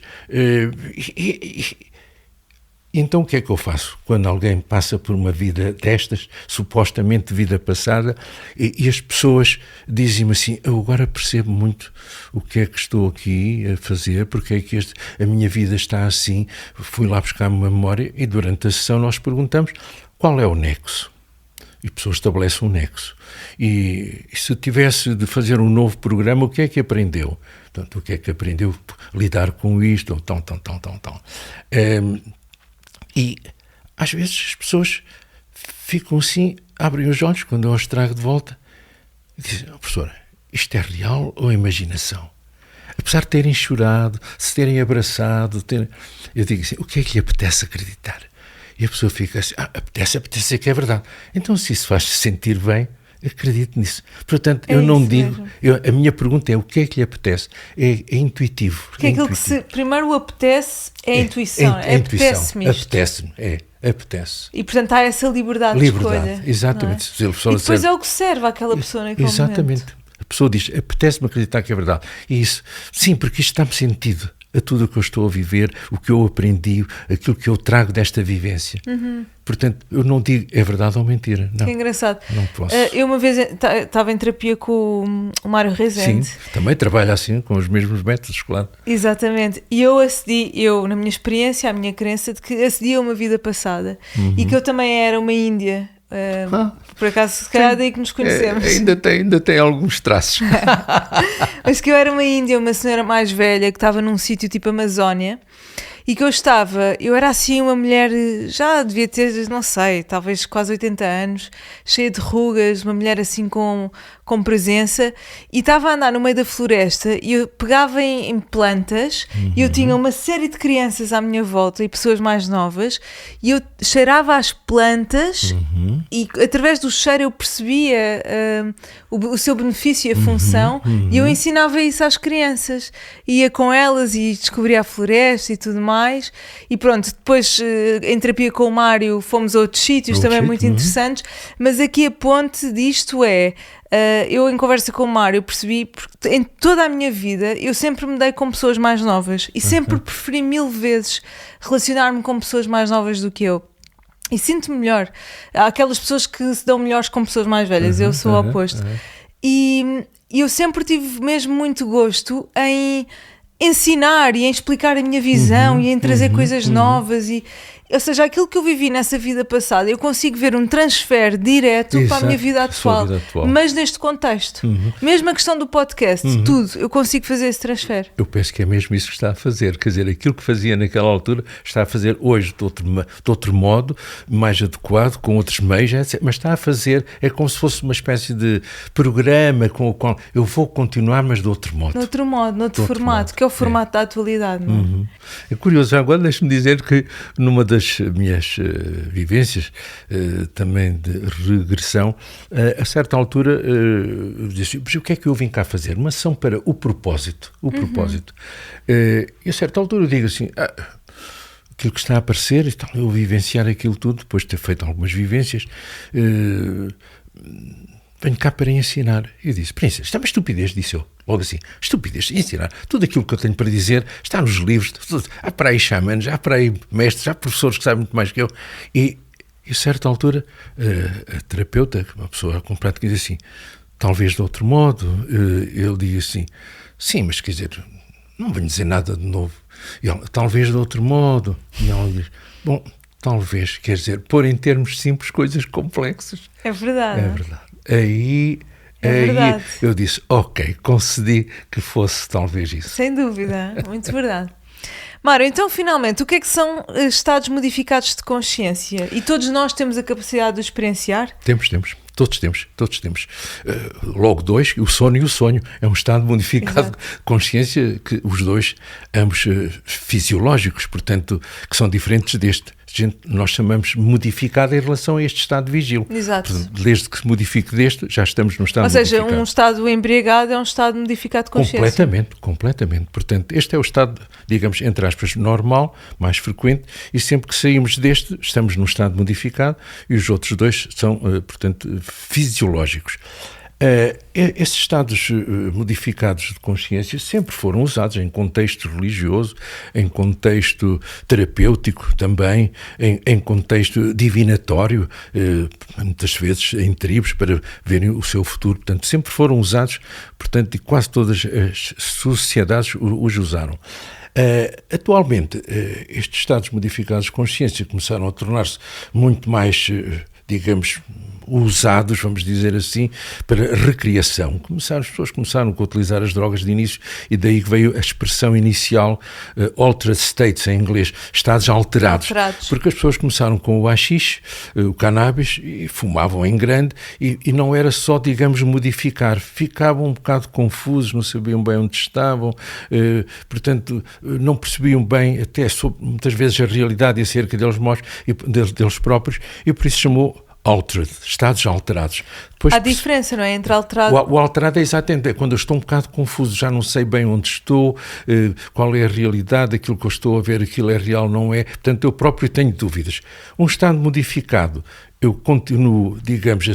Então o que é que eu faço quando alguém passa por uma vida destas, supostamente vida passada, e as pessoas dizem-me assim, eu agora percebo muito o que é que estou aqui a fazer, porque é que a minha vida está assim, fui lá buscar uma memória e durante a sessão nós perguntamos qual é o nexo. E a pessoa estabelece um nexo. E se tivesse de fazer um novo programa, o que é que aprendeu? Portanto, o que é que aprendeu? Lidar com isto, tão. E às vezes as pessoas ficam assim, abrem os olhos quando eu os trago de volta e dizem, professora, isto é real ou é imaginação? Apesar de terem chorado, se terem abraçado, eu digo assim, o que é que lhe apetece acreditar? E a pessoa fica assim, apetece que é verdade. Então se isso faz-se sentir bem, acredito nisso. Portanto, eu não digo, a minha pergunta é o que é que lhe apetece? É intuitivo. Porque aquilo que primeiro apetece é a intuição. Apetece-me isto. Apetece. E portanto há essa liberdade de escolha. Exatamente. Não é? E depois é o que serve àquela pessoa naquele exatamente. momento. A pessoa diz, apetece-me acreditar que é verdade. E isso, sim, porque isto dá-me sentido a tudo o que eu estou a viver, o que eu aprendi, aquilo que eu trago desta vivência. Portanto, eu não digo é verdade ou mentira. Não, que engraçado. Não posso. Eu uma vez estava em terapia com o Mário Rezende. Sim, também trabalha assim, com os mesmos métodos, claro. Exatamente. E eu na minha experiência, a minha crença de que acedi a uma vida passada e que eu também era uma índia. Por acaso, se calhar daí que nos conhecemos. Ainda tem alguns traços. Mas que eu era uma índia, uma senhora mais velha que estava num sítio tipo Amazónia e que eu era assim uma mulher, já devia ter, não sei, talvez quase 80 anos, cheia de rugas, uma mulher assim com presença, e estava a andar no meio da floresta e eu pegava em plantas e eu tinha uma série de crianças à minha volta e pessoas mais novas e eu cheirava as plantas e através do cheiro eu percebia o seu benefício e a função e eu ensinava isso às crianças, ia com elas e descobria a floresta e tudo mais. E pronto, depois em terapia com o Mário fomos a outros sítios também muito interessantes, mas aqui a ponte disto é eu em conversa com o Mário percebi, porque em toda a minha vida eu sempre me dei com pessoas mais novas e sempre preferi 1000 vezes relacionar-me com pessoas mais novas do que eu. E sinto-me melhor. Há aquelas pessoas que se dão melhores com pessoas mais velhas, eu sou o oposto. E eu sempre tive mesmo muito gosto em ensinar e em explicar a minha visão e em trazer coisas novas e Ou seja, aquilo que eu vivi nessa vida passada, eu consigo ver um transfer direto para a minha vida atual. Mas neste contexto. Mesmo a questão do podcast, tudo, eu consigo fazer esse transfer. Eu penso que é mesmo isso que está a fazer. Quer dizer, aquilo que fazia naquela altura está a fazer hoje de outro modo, mais adequado, com outros meios, etc. Mas está a fazer, é como se fosse uma espécie de programa com o qual eu vou continuar, mas de outro modo. Noutro formato, que é o formato da atualidade. Não é? É curioso, agora deixe-me dizer que numa das minhas vivências também de regressão, a certa altura eu disse, mas o que é que eu vim cá fazer? Uma ação para o propósito. E a certa altura eu digo assim, aquilo que está a aparecer, então, eu vivenciar aquilo tudo, depois de ter feito algumas vivências, venho cá para ensinar. Eu disse, Princesa, isto é uma estupidez, disse eu. Logo assim, estupidez, ensinar. Tudo aquilo que eu tenho para dizer está nos livros. Há para aí xamanes, há para aí mestres, há professores que sabem muito mais que eu. E a certa altura, a terapeuta, uma pessoa com prática, diz assim, talvez de outro modo. Ele diz assim, sim, mas quer dizer, não venho dizer nada de novo. E ela, talvez de outro modo. E ela diz, bom, talvez, quer dizer, pôr em termos simples coisas complexas. É verdade. É verdade. Aí eu disse, ok, concedi que fosse talvez isso. Sem dúvida, muito verdade. Mário, então finalmente, o que é que são estados modificados de consciência? E todos nós temos a capacidade de experienciar? Temos. Todos temos. Logo dois, o sono e o sonho. É um estado modificado de consciência que os dois, ambos fisiológicos, portanto, que são diferentes deste. Nós chamamos modificado em relação a este estado de vigília. Exato. Portanto, desde que se modifique deste, já estamos num estado modificado. Ou seja, modificado. Um estado embriagado é um estado modificado de consciência. Completamente. Portanto, este é o estado, digamos, entre aspas, normal, mais frequente, e sempre que saímos deste, estamos num estado modificado, e os outros dois são, portanto, fisiológicos. Esses estados modificados de consciência sempre foram usados em contexto religioso, em contexto terapêutico também, em contexto divinatório, muitas vezes em tribos para verem o seu futuro. Portanto, sempre foram usados, portanto, e quase todas as sociedades os usaram. Atualmente, estes estados modificados de consciência começaram a tornar-se muito mais, digamos, usados, vamos dizer assim, para recreação. As pessoas começaram a utilizar as drogas de início e daí veio a expressão inicial altered states, em inglês, estados alterados. Porque as pessoas começaram com o haxixe, o cannabis, e fumavam em grande e não era só, digamos, modificar. Ficavam um bocado confusos, não sabiam bem onde estavam, portanto, não percebiam bem até muitas vezes a realidade acerca deles próprios e por isso chamou altered, estados alterados. Depois, há diferença, não é? Entre alterado... O alterado é exatamente quando eu estou um bocado confuso, já não sei bem onde estou, qual é a realidade, aquilo que eu estou a ver, aquilo é real, não é? Portanto, eu próprio tenho dúvidas. Um estado modificado, eu continuo, digamos,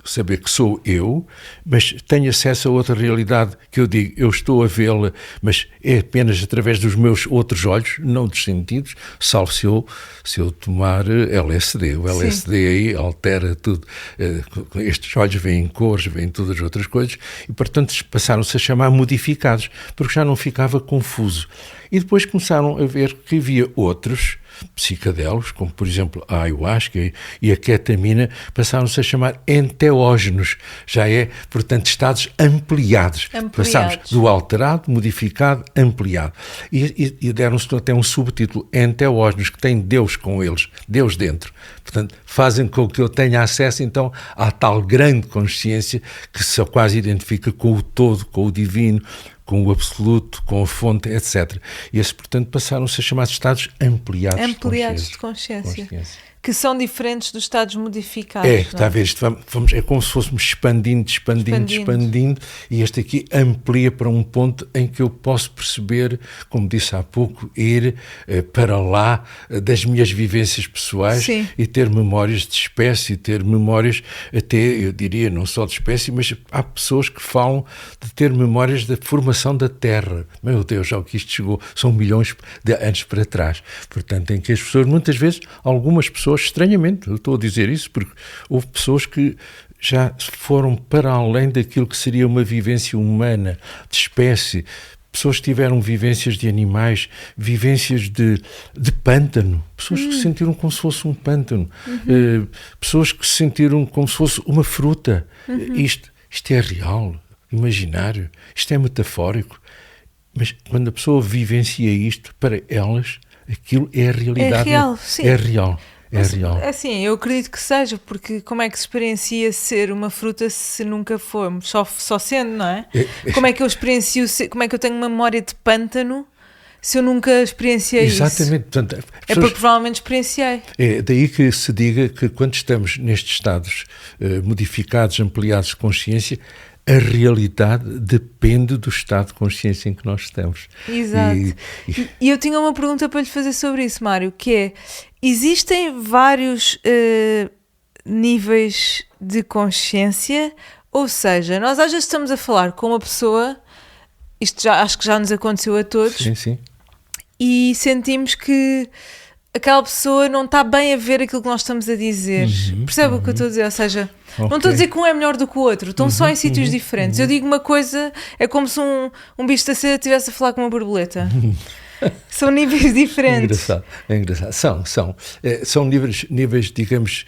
saber que sou eu, mas tenho acesso a outra realidade que eu digo, eu estou a vê-la, mas é apenas através dos meus outros olhos, não dos sentidos, salvo se eu tomar LSD. O LSD aí altera tudo. Estes olhos veem cores, veem todas as outras coisas e, portanto, passaram-se a chamar modificados, porque já não ficava confuso. E depois começaram a ver que havia outros psicadelos, como por exemplo a ayahuasca e a ketamina, passaram-se a chamar enteógenos, já é, portanto, estados ampliados. Passámos do alterado, modificado, ampliado. E deram-se até um subtítulo, enteógenos, que tem Deus com eles, Deus dentro. Portanto, fazem com que eu tenha acesso, então, à tal grande consciência que se quase identifica com o todo, com o divino, com o absoluto, com a fonte, etc. E esses, portanto, passaram-se a chamar estados ampliados de consciência. Que são diferentes dos estados modificados. Está a ver, é como se fôssemos expandindo, e este aqui amplia para um ponto em que eu posso perceber, como disse há pouco, ir para lá das minhas vivências pessoais e ter memórias de espécie, ter memórias até, eu diria, não só de espécie, mas há pessoas que falam de ter memórias da formação da Terra. Meu Deus, ao que isto chegou, são milhões de anos para trás. Portanto, em que as pessoas, muitas vezes, algumas pessoas, estranhamente, eu estou a dizer isso porque houve pessoas que já foram para além daquilo que seria uma vivência humana, de espécie, pessoas que tiveram vivências de animais, vivências de pântano, pessoas que se sentiram como se fosse um pântano, pessoas que se sentiram como se fosse uma fruta. Isto é real, imaginário, isto é metafórico. Mas quando a pessoa vivencia isto, para elas, aquilo é a realidade. É real, sim. É real. É real. Assim, eu acredito que seja, porque como é que se experiencia ser uma fruta se nunca fomos? Só sendo, não é? Como é que eu experiencio, como é que eu tenho uma memória de pântano se eu nunca experienciei isso? Exatamente. Portanto, é porque provavelmente experienciei. É daí que se diga que quando estamos nestes estados modificados, ampliados de consciência, a realidade depende do estado de consciência em que nós estamos. Exato. E eu tinha uma pergunta para lhe fazer sobre isso, Mário, que é, existem vários níveis de consciência, ou seja, nós às vezes estamos a falar com uma pessoa, isto acho que já nos aconteceu a todos, sim. E sentimos que aquela pessoa não está bem a ver aquilo que nós estamos a dizer. Percebe o que eu estou a dizer? Ou seja, não estou a dizer que um é melhor do que o outro, estão só em sítios diferentes. Eu digo uma coisa, é como se um bicho da seda estivesse a falar com uma borboleta. São níveis diferentes. É engraçado. São níveis, digamos,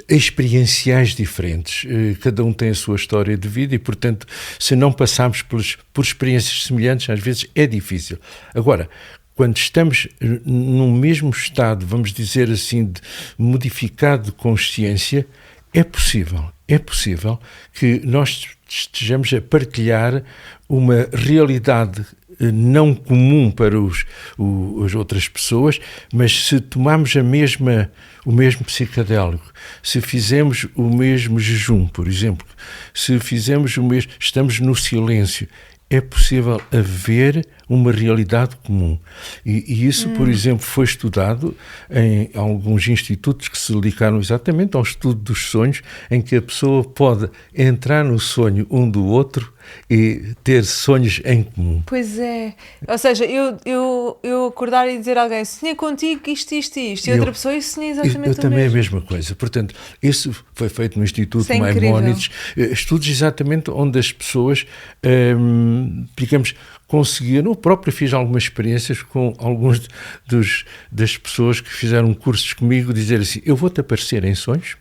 experienciais diferentes. Cada um tem a sua história de vida e, portanto, se não passarmos por experiências semelhantes, às vezes é difícil. Agora, quando estamos num mesmo estado, vamos dizer assim, de modificado de consciência, é possível que nós estejamos a partilhar uma realidade não comum para as outras pessoas, mas se tomarmos o mesmo psicodélico, se fizermos o mesmo jejum, por exemplo, se fizermos estamos no silêncio, é possível haver uma realidade comum. E isso, por exemplo, foi estudado em alguns institutos que se dedicaram exatamente ao estudo dos sonhos, em que a pessoa pode entrar no sonho um do outro e ter sonhos em comum. Pois é. Ou seja, eu acordar e dizer a alguém, sonhei contigo isto. E outra pessoa, eu sonhei exatamente o mesmo. Eu também a mesma coisa. Portanto, isso foi feito no Instituto Maimónides. Estudos exatamente onde as pessoas, digamos, conseguiram. Eu próprio fiz algumas experiências com alguns das pessoas que fizeram cursos comigo, dizer assim, eu vou-te aparecer em sonhos,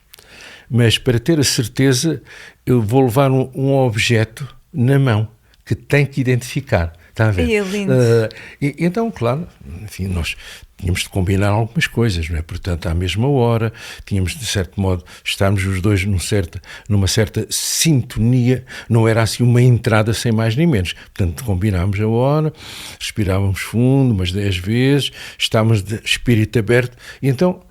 mas para ter a certeza eu vou levar um objeto na mão que tem que identificar. Está a ver? E é lindo. Então, claro, enfim, nós tínhamos de combinar algumas coisas, não é? Portanto, à mesma hora, tínhamos de certo modo, estarmos os dois numa certa sintonia, não era assim uma entrada sem mais nem menos. Portanto, combinámos a hora, respirávamos fundo, umas 10 vezes, estávamos de espírito aberto, e então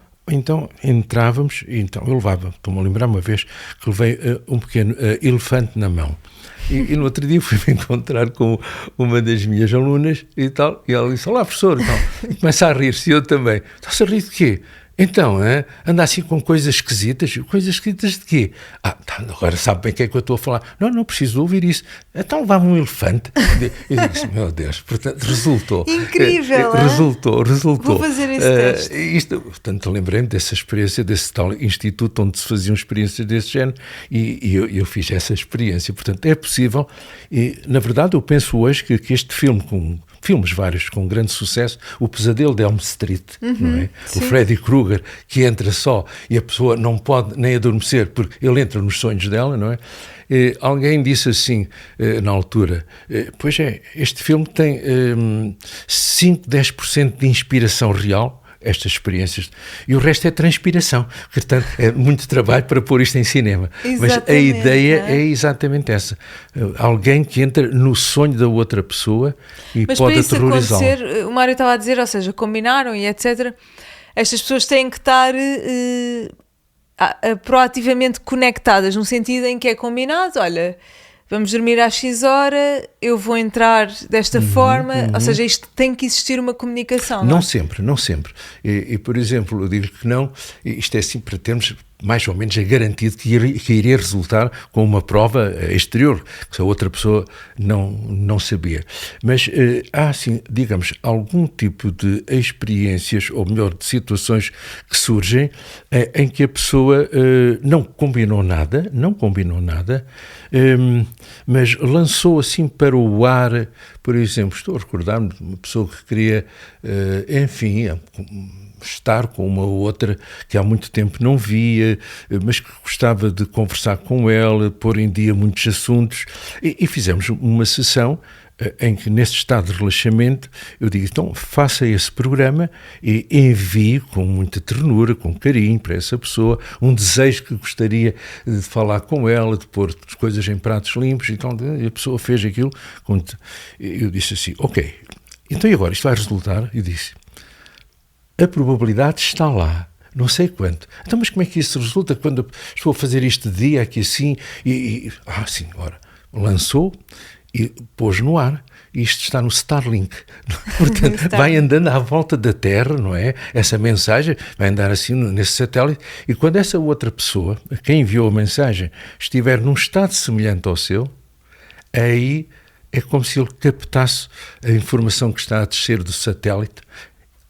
entrávamos, e então eu levava, estou-me a lembrar uma vez que levei um pequeno elefante na mão. E no outro dia fui-me encontrar com uma das minhas alunas e tal, e ela disse, olá professor, e tal, e começa a rir-se, e eu também. Está-se a rir de quê? Então, anda assim com coisas esquisitas. Coisas esquisitas de quê? Agora sabe bem o que é que eu estou a falar. Não preciso ouvir isso. Então levava um elefante. Eu disse, meu Deus, portanto, resultou. Incrível, resultou. Vou fazer esse teste. Portanto, lembrei-me dessa experiência, desse tal instituto onde se faziam experiências desse género, e eu fiz essa experiência. Portanto, é possível, e na verdade eu penso hoje que este filme, com filmes vários com grande sucesso, O Pesadelo de Elm Street, não é? Sim. O Freddy Krueger, que entra só e a pessoa não pode nem adormecer porque ele entra nos sonhos dela, não é? Alguém disse assim, na altura, pois é, este filme tem 5-10% de inspiração real, estas experiências, e o resto é transpiração. Portanto, é muito trabalho para pôr isto em cinema. Mas a ideia é exatamente essa. Alguém que entra no sonho da outra pessoa e pode aterrorizá-la. O Mário estava a dizer, ou seja, combinaram e etc. Estas pessoas têm que estar proativamente conectadas, no sentido em que é combinado, olha, vamos dormir às X hora, eu vou entrar desta forma, ou seja, isto tem que existir uma comunicação. Não sempre. E, por exemplo, eu digo que não, isto é assim para termos mais ou menos é garantido que iria resultar com uma prova exterior, que a outra pessoa não sabia. Mas há, assim, digamos, algum tipo de experiências, ou melhor, de situações que surgem em que a pessoa não combinou nada, mas lançou assim para o ar, por exemplo, estou a recordar-me de uma pessoa que queria, enfim, estar com uma outra que há muito tempo não via, mas que gostava de conversar com ela, pôr em dia muitos assuntos, e fizemos uma sessão em que, nesse estado de relaxamento, eu digo, então faça esse programa e envie com muita ternura, com carinho para essa pessoa, um desejo que gostaria de falar com ela, de pôr as coisas em pratos limpos. Então a pessoa fez aquilo. Eu disse assim, ok, então e agora? Isto vai resultar? Eu disse, a probabilidade está lá. Não sei quanto. Então, mas como é que isso resulta quando estou a fazer isto de dia, aqui assim, sim, ora, lançou e pôs no ar. Isto está no Starlink. Portanto, vai andando à volta da Terra, não é? Essa mensagem vai andar assim nesse satélite, e quando essa outra pessoa, a quem enviou a mensagem, estiver num estado semelhante ao seu, aí é como se ele captasse a informação que está a descer do satélite.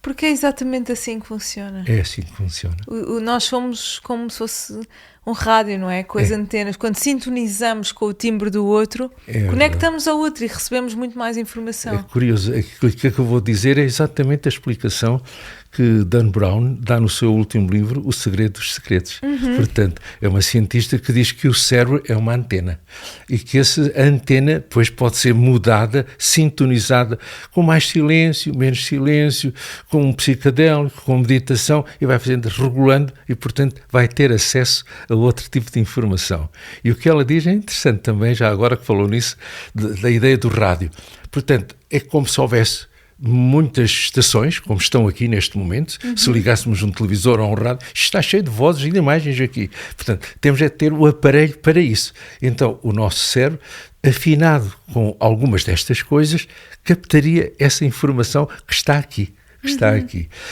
Porque é exatamente assim que funciona. É assim que funciona. Nós somos como se fosse um rádio, não é? Com as antenas. Quando sintonizamos com o timbre do outro, conectamos ao outro e recebemos muito mais informação. É curioso. O que eu vou dizer é exatamente a explicação que Dan Brown dá no seu último livro, O Segredo dos Segredos. Portanto, é uma cientista que diz que o cérebro é uma antena e que essa antena depois pode ser mudada, sintonizada com mais silêncio, menos silêncio, com um psicadélico, com meditação, e vai fazendo, regulando, e portanto vai ter acesso a outro tipo de informação. E o que ela diz é interessante também, já agora que falou nisso, da ideia do rádio. Portanto, é como se houvesse muitas estações, como estão aqui neste momento. Se ligássemos um televisor ou um rádio, está cheio de vozes e de imagens aqui. Portanto, temos é de ter o aparelho para isso. Então, o nosso cérebro, afinado com algumas destas coisas, captaria essa informação que está aqui.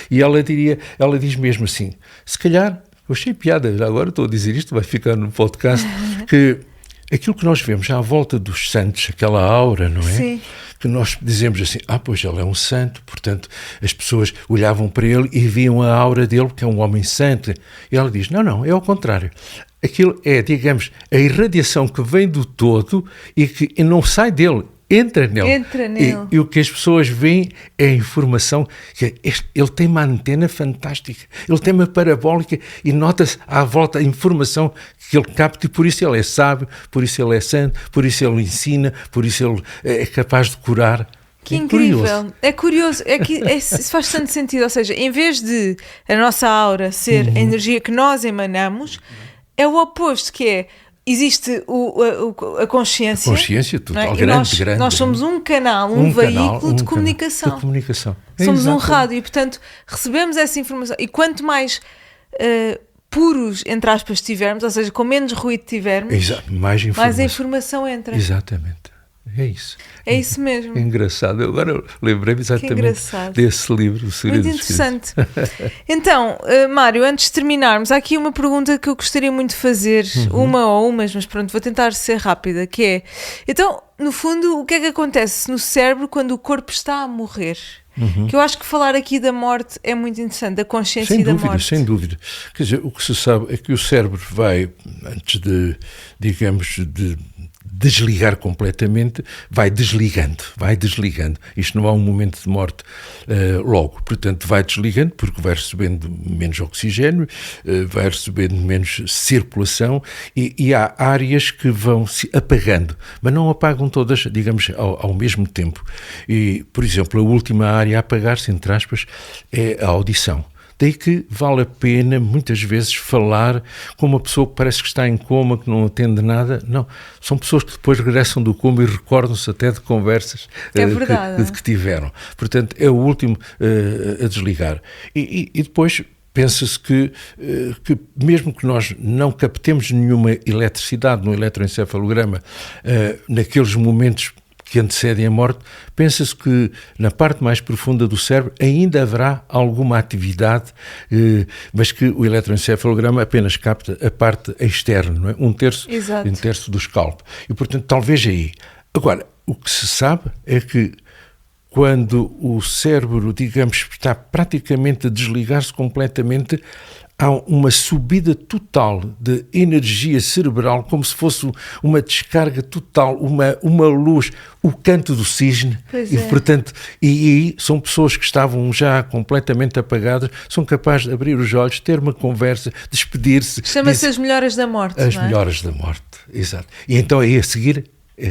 E ela diz mesmo assim, se calhar, eu achei piada, já agora estou a dizer isto, vai ficar no podcast, que aquilo que nós vemos à volta dos santos, aquela aura, não é? Sim. Que nós dizemos assim, pois ele é um santo, portanto as pessoas olhavam para ele e viam a aura dele, que é um homem santo. E ela diz, não, é ao contrário. Aquilo é, digamos, a irradiação que vem do todo e que não sai dele, entra nele. E o que as pessoas veem é a informação, que ele tem uma antena fantástica, ele tem uma parabólica e nota-se à volta a informação que ele capta, e por isso ele é sábio, por isso ele é santo, por isso ele ensina, por isso ele é capaz de curar. Que incrível. É curioso, isso faz tanto sentido, ou seja, em vez de a nossa aura ser a energia que nós emanamos, é o oposto, que é, existe a consciência. A consciência total, grande. Nós grande. somos um canal, um veículo de comunicação. Somos um rádio e, portanto, recebemos essa informação. E quanto mais puros, entre aspas, tivermos, ou seja, com menos ruído tivermos, mais a informação entra. Exatamente. É isso. É isso mesmo. É engraçado. Eu agora lembrei-me exatamente desse livro, O Segredo dos Segredos. Muito interessante. Então, Mário, antes de terminarmos, há aqui uma pergunta que eu gostaria muito de fazer, uma ou umas, mas pronto, vou tentar ser rápida, que é, então, no fundo, o que é que acontece no cérebro quando o corpo está a morrer? Que eu acho que falar aqui da morte é muito interessante, da consciência e da morte. Sem dúvida. Quer dizer, o que se sabe é que o cérebro vai, antes de, digamos, de desligar completamente, vai desligando. Isto não há um momento de morte logo. Portanto, vai desligando porque vai recebendo menos oxigênio, vai recebendo menos circulação e há áreas que vão se apagando, mas não apagam todas, digamos, ao mesmo tempo. E, por exemplo, a última área a apagar-se, entre aspas, é a audição. Daí que vale a pena, muitas vezes, falar com uma pessoa que parece que está em coma, que não atende nada. Não, são pessoas que depois regressam do coma e recordam-se até de conversas que tiveram. Portanto, é o último a desligar. E depois pensa-se que mesmo que nós não captemos nenhuma eletricidade no eletroencefalograma, naqueles momentos que antecedem a morte, pensa-se que na parte mais profunda do cérebro ainda haverá alguma atividade, mas que o eletroencefalograma apenas capta a parte externa, não é? Um terço do escalpo. E, portanto, talvez aí. Agora, o que se sabe é que quando o cérebro, digamos, está praticamente a desligar-se completamente, há uma subida total de energia cerebral, como se fosse uma descarga total, uma luz, o canto do cisne. Pois e, é. portanto, e aí são pessoas que estavam já completamente apagadas, são capazes de abrir os olhos, ter uma conversa, despedir-se. Chama-se as melhoras da morte. As não é? melhoras da morte, exato. E então aí a seguir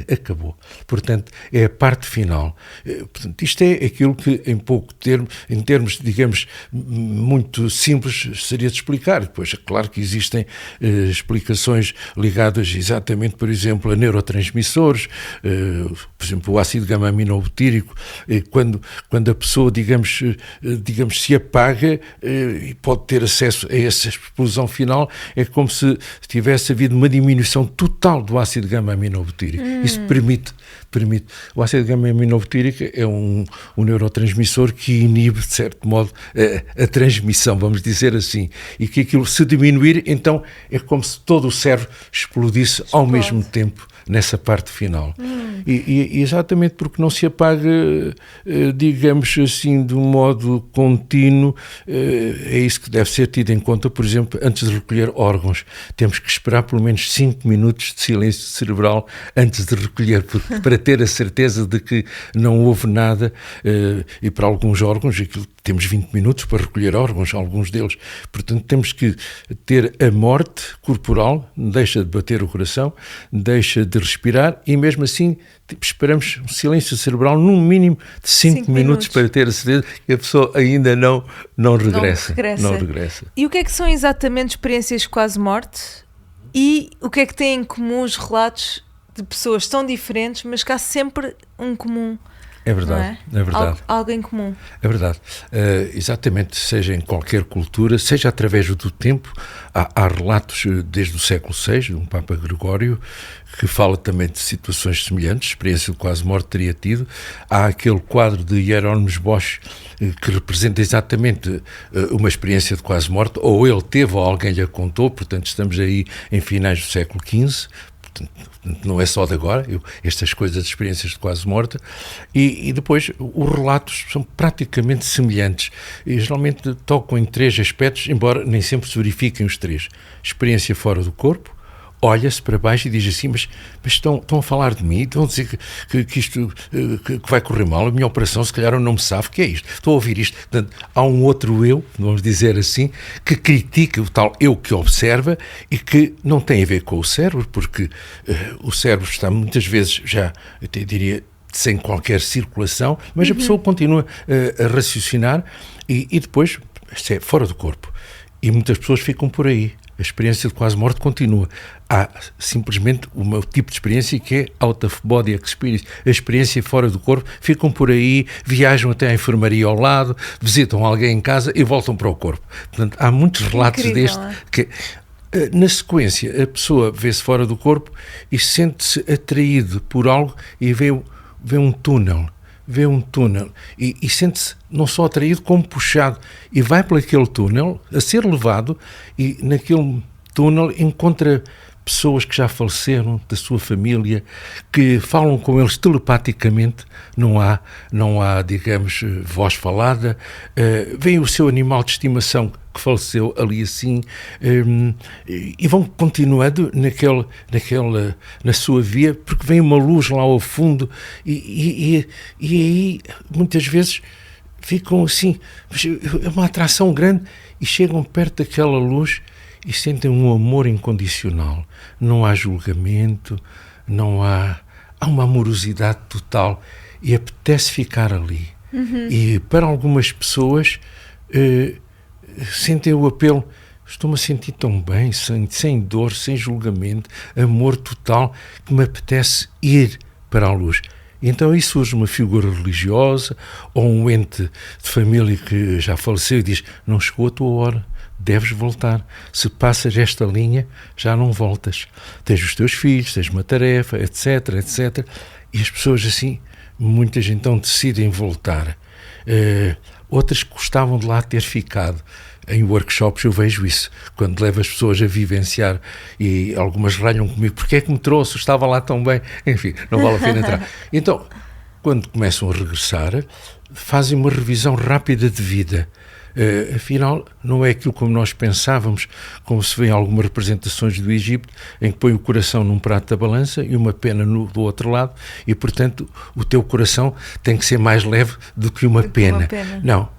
acabou. Portanto, é a parte final. Portanto, isto é aquilo que em pouco termo, em termos, digamos, muito simples, seria de explicar. Depois, é claro que existem explicações ligadas exatamente, por exemplo, a neurotransmissores, por exemplo, o ácido gama-aminobutírico, quando a pessoa, digamos, se apaga e pode ter acesso a essa explosão final, é como se tivesse havido uma diminuição total do ácido gama-aminobutírico. Isso permite. O ácido gama-aminobutírico é um neurotransmissor que inibe, de certo modo, a transmissão, vamos dizer assim. E que aquilo, se diminuir, então é como se todo o cérebro explodisse ao mesmo tempo nessa parte final. E exatamente porque não se apaga, digamos assim, de um modo contínuo, é isso que deve ser tido em conta, por exemplo, antes de recolher órgãos. Temos que esperar pelo menos 5 minutos de silêncio cerebral antes de recolher, para ter a certeza de que não houve nada, e para alguns órgãos temos 20 minutos para recolher órgãos, alguns deles. Portanto, temos que ter a morte corporal, deixa de bater o coração, deixa de respirar e mesmo assim esperamos um silêncio cerebral num mínimo de 5 minutos para ter a certeza que a pessoa ainda não regressa. Não regressa. E o que é que são exatamente experiências de quase morte? E o que é que têm em comum os relatos de pessoas tão diferentes, mas que há sempre um comum? É verdade, é verdade. Algo em comum. É verdade. Exatamente, seja em qualquer cultura, seja através do tempo, há relatos desde o século VI, de um Papa Gregório, que fala também de situações semelhantes, experiência de quase morte teria tido. Há aquele quadro de Hieronymus Bosch que representa exatamente uma experiência de quase morte, ou ele teve ou alguém lhe contou, portanto estamos aí em finais do século XV, não é só de agora, estas coisas de experiências de quase morte, e depois os relatos são praticamente semelhantes e geralmente tocam em 3 aspectos, embora nem sempre se verifiquem os 3. Experiência fora do corpo, olha-se para baixo e diz assim, mas estão a falar de mim, estão a dizer que isto que vai correr mal, a minha operação, se calhar eu não me sabe o que é isto, estou a ouvir isto. Portanto, há um outro eu, vamos dizer assim, que critica o tal eu que observa e que não tem a ver com o cérebro, porque o cérebro está muitas vezes já, eu até diria, sem qualquer circulação, mas a pessoa continua a raciocinar e depois, isto é fora do corpo. E muitas pessoas ficam por aí. A experiência de quase morte continua. Há simplesmente um tipo de experiência que é out of body experience. A experiência fora do corpo, ficam por aí, viajam até à enfermaria ao lado, visitam alguém em casa e voltam para o corpo. Portanto, há muitos relatos deste que, na sequência, a pessoa vê-se fora do corpo e sente-se atraído por algo e vê um túnel. E sente-se não só atraído como puxado e vai por aquele túnel a ser levado e naquele túnel encontra pessoas que já faleceram da sua família, que falam com eles telepaticamente, não há digamos, voz falada, vem o seu animal de estimação que faleceu ali assim, e vão continuando na sua via, porque vem uma luz lá ao fundo e aí muitas vezes ficam assim, é uma atração grande e chegam perto daquela luz e sentem um amor incondicional. Não há julgamento, há uma amorosidade total e apetece ficar ali. E para algumas pessoas sentem o apelo, estou-me a sentir tão bem, sem dor, sem julgamento, amor total, que me apetece ir para a luz. Então aí surge uma figura religiosa ou um ente de família que já faleceu e diz, não chegou a tua hora, deves voltar. Se passas esta linha, já não voltas. Tens os teus filhos, tens uma tarefa, etc, etc. E as pessoas assim, muitas então decidem voltar. Outras gostavam de lá ter ficado. Em workshops eu vejo isso, quando levo as pessoas a vivenciar, e algumas ralham comigo, porque é que me trouxe, estava lá tão bem, enfim, não vale a pena entrar. Então, quando começam a regressar, fazem uma revisão rápida de vida. Afinal, não é aquilo como nós pensávamos, como se vê em algumas representações do Egito, em que põe o coração num prato da balança e uma pena do outro lado, e portanto o teu coração tem que ser mais leve do que uma pena. Não.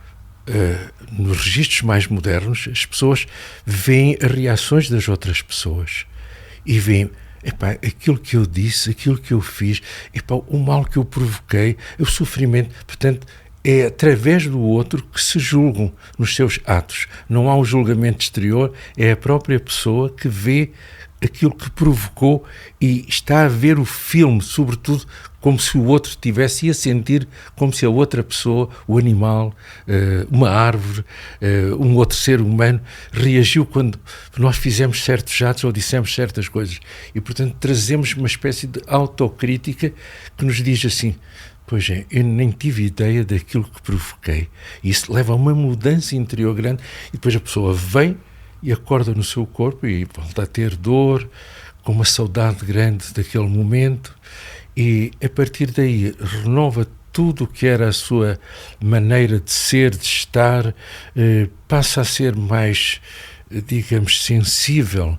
Nos registros mais modernos, as pessoas veem as reações das outras pessoas e veem, epá, aquilo que eu disse, aquilo que eu fiz, epá, o mal que eu provoquei, o sofrimento. Portanto, é através do outro que se julgam nos seus atos. Não há um julgamento exterior, é a própria pessoa que vê aquilo que provocou e está a ver o filme, sobretudo, como se o outro estivesse a sentir, como se a outra pessoa, o animal, uma árvore, um outro ser humano, reagiu quando nós fizemos certos atos ou dissemos certas coisas. E, portanto, trazemos uma espécie de autocrítica que nos diz assim, pois é, eu nem tive ideia daquilo que provoquei. E isso leva a uma mudança interior grande e depois a pessoa vem e acorda no seu corpo e volta a ter dor, com uma saudade grande daquele momento, e a partir daí renova tudo o que era a sua maneira de ser, de estar, passa a ser mais, digamos, sensível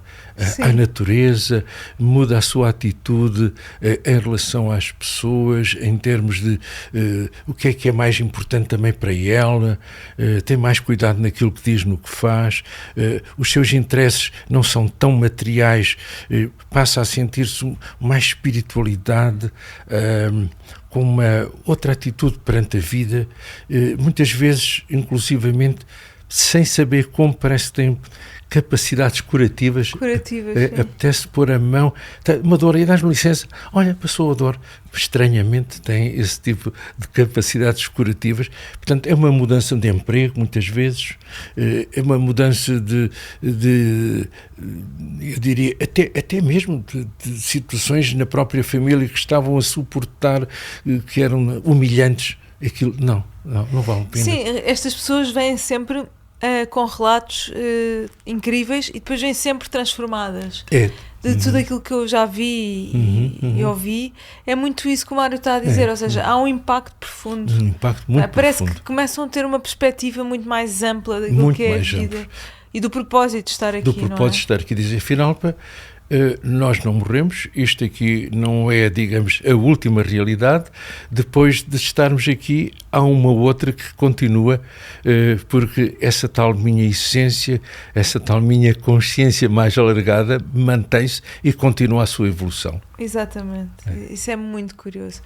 à natureza, muda a sua atitude em relação às pessoas, em termos de o que é mais importante também para ela, tem mais cuidado naquilo que diz, no que faz, os seus interesses não são tão materiais, passa a sentir-se mais espiritualidade, com uma outra atitude perante a vida, muitas vezes, inclusivamente, sem saber como, parece que tem capacidades curativas. Apetece pôr a mão, uma dor, e dás-me licença, olha, passou a dor. Estranhamente tem esse tipo de capacidades curativas. Portanto, é uma mudança de emprego, muitas vezes, é uma mudança eu diria, até mesmo de situações na própria família que estavam a suportar, que eram humilhantes. Aquilo, não vale a pena. Sim, estas pessoas vêm sempre com relatos incríveis e depois vêm sempre transformadas. De tudo aquilo que eu já vi e ouvi, é muito isso que o Mário está a dizer, ou seja, há um impacto profundo. Um impacto muito Parece profundo. Que começam a ter uma perspectiva muito mais ampla daquilo muito que é a mais vida. Amplo. E do propósito de estar aqui, do propósito de estar aqui, dizer, afinal, nós não morremos, isto aqui não é, digamos, a última realidade, depois de estarmos aqui há uma outra que continua, porque essa tal minha essência, essa tal minha consciência mais alargada mantém-se e continua a sua evolução. Exatamente, isso é muito curioso.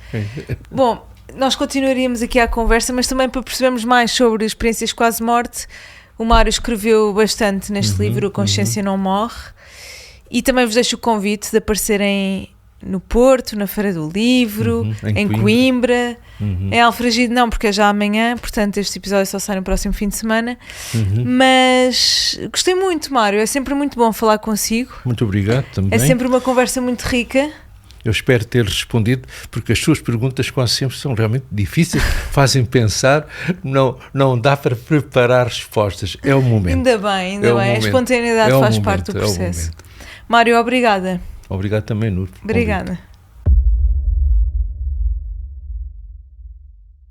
Bom, nós continuaríamos aqui à conversa, mas também para percebermos mais sobre experiências quase-morte, o Mário escreveu bastante neste livro, A Consciência Não Morre. E também vos deixo o convite de aparecerem no Porto, na Feira do Livro, em Coimbra, em Alfragide não, porque é já amanhã, portanto este episódio só sai no próximo fim de semana, mas gostei muito, Mário, é sempre muito bom falar consigo. Muito obrigado também. É sempre uma conversa muito rica. Eu espero ter respondido, porque as suas perguntas quase sempre são realmente difíceis, fazem pensar, não dá para preparar respostas, é o momento. Ainda bem, a espontaneidade faz parte do processo. Mário, obrigada. Obrigado também, Nur. Obrigada.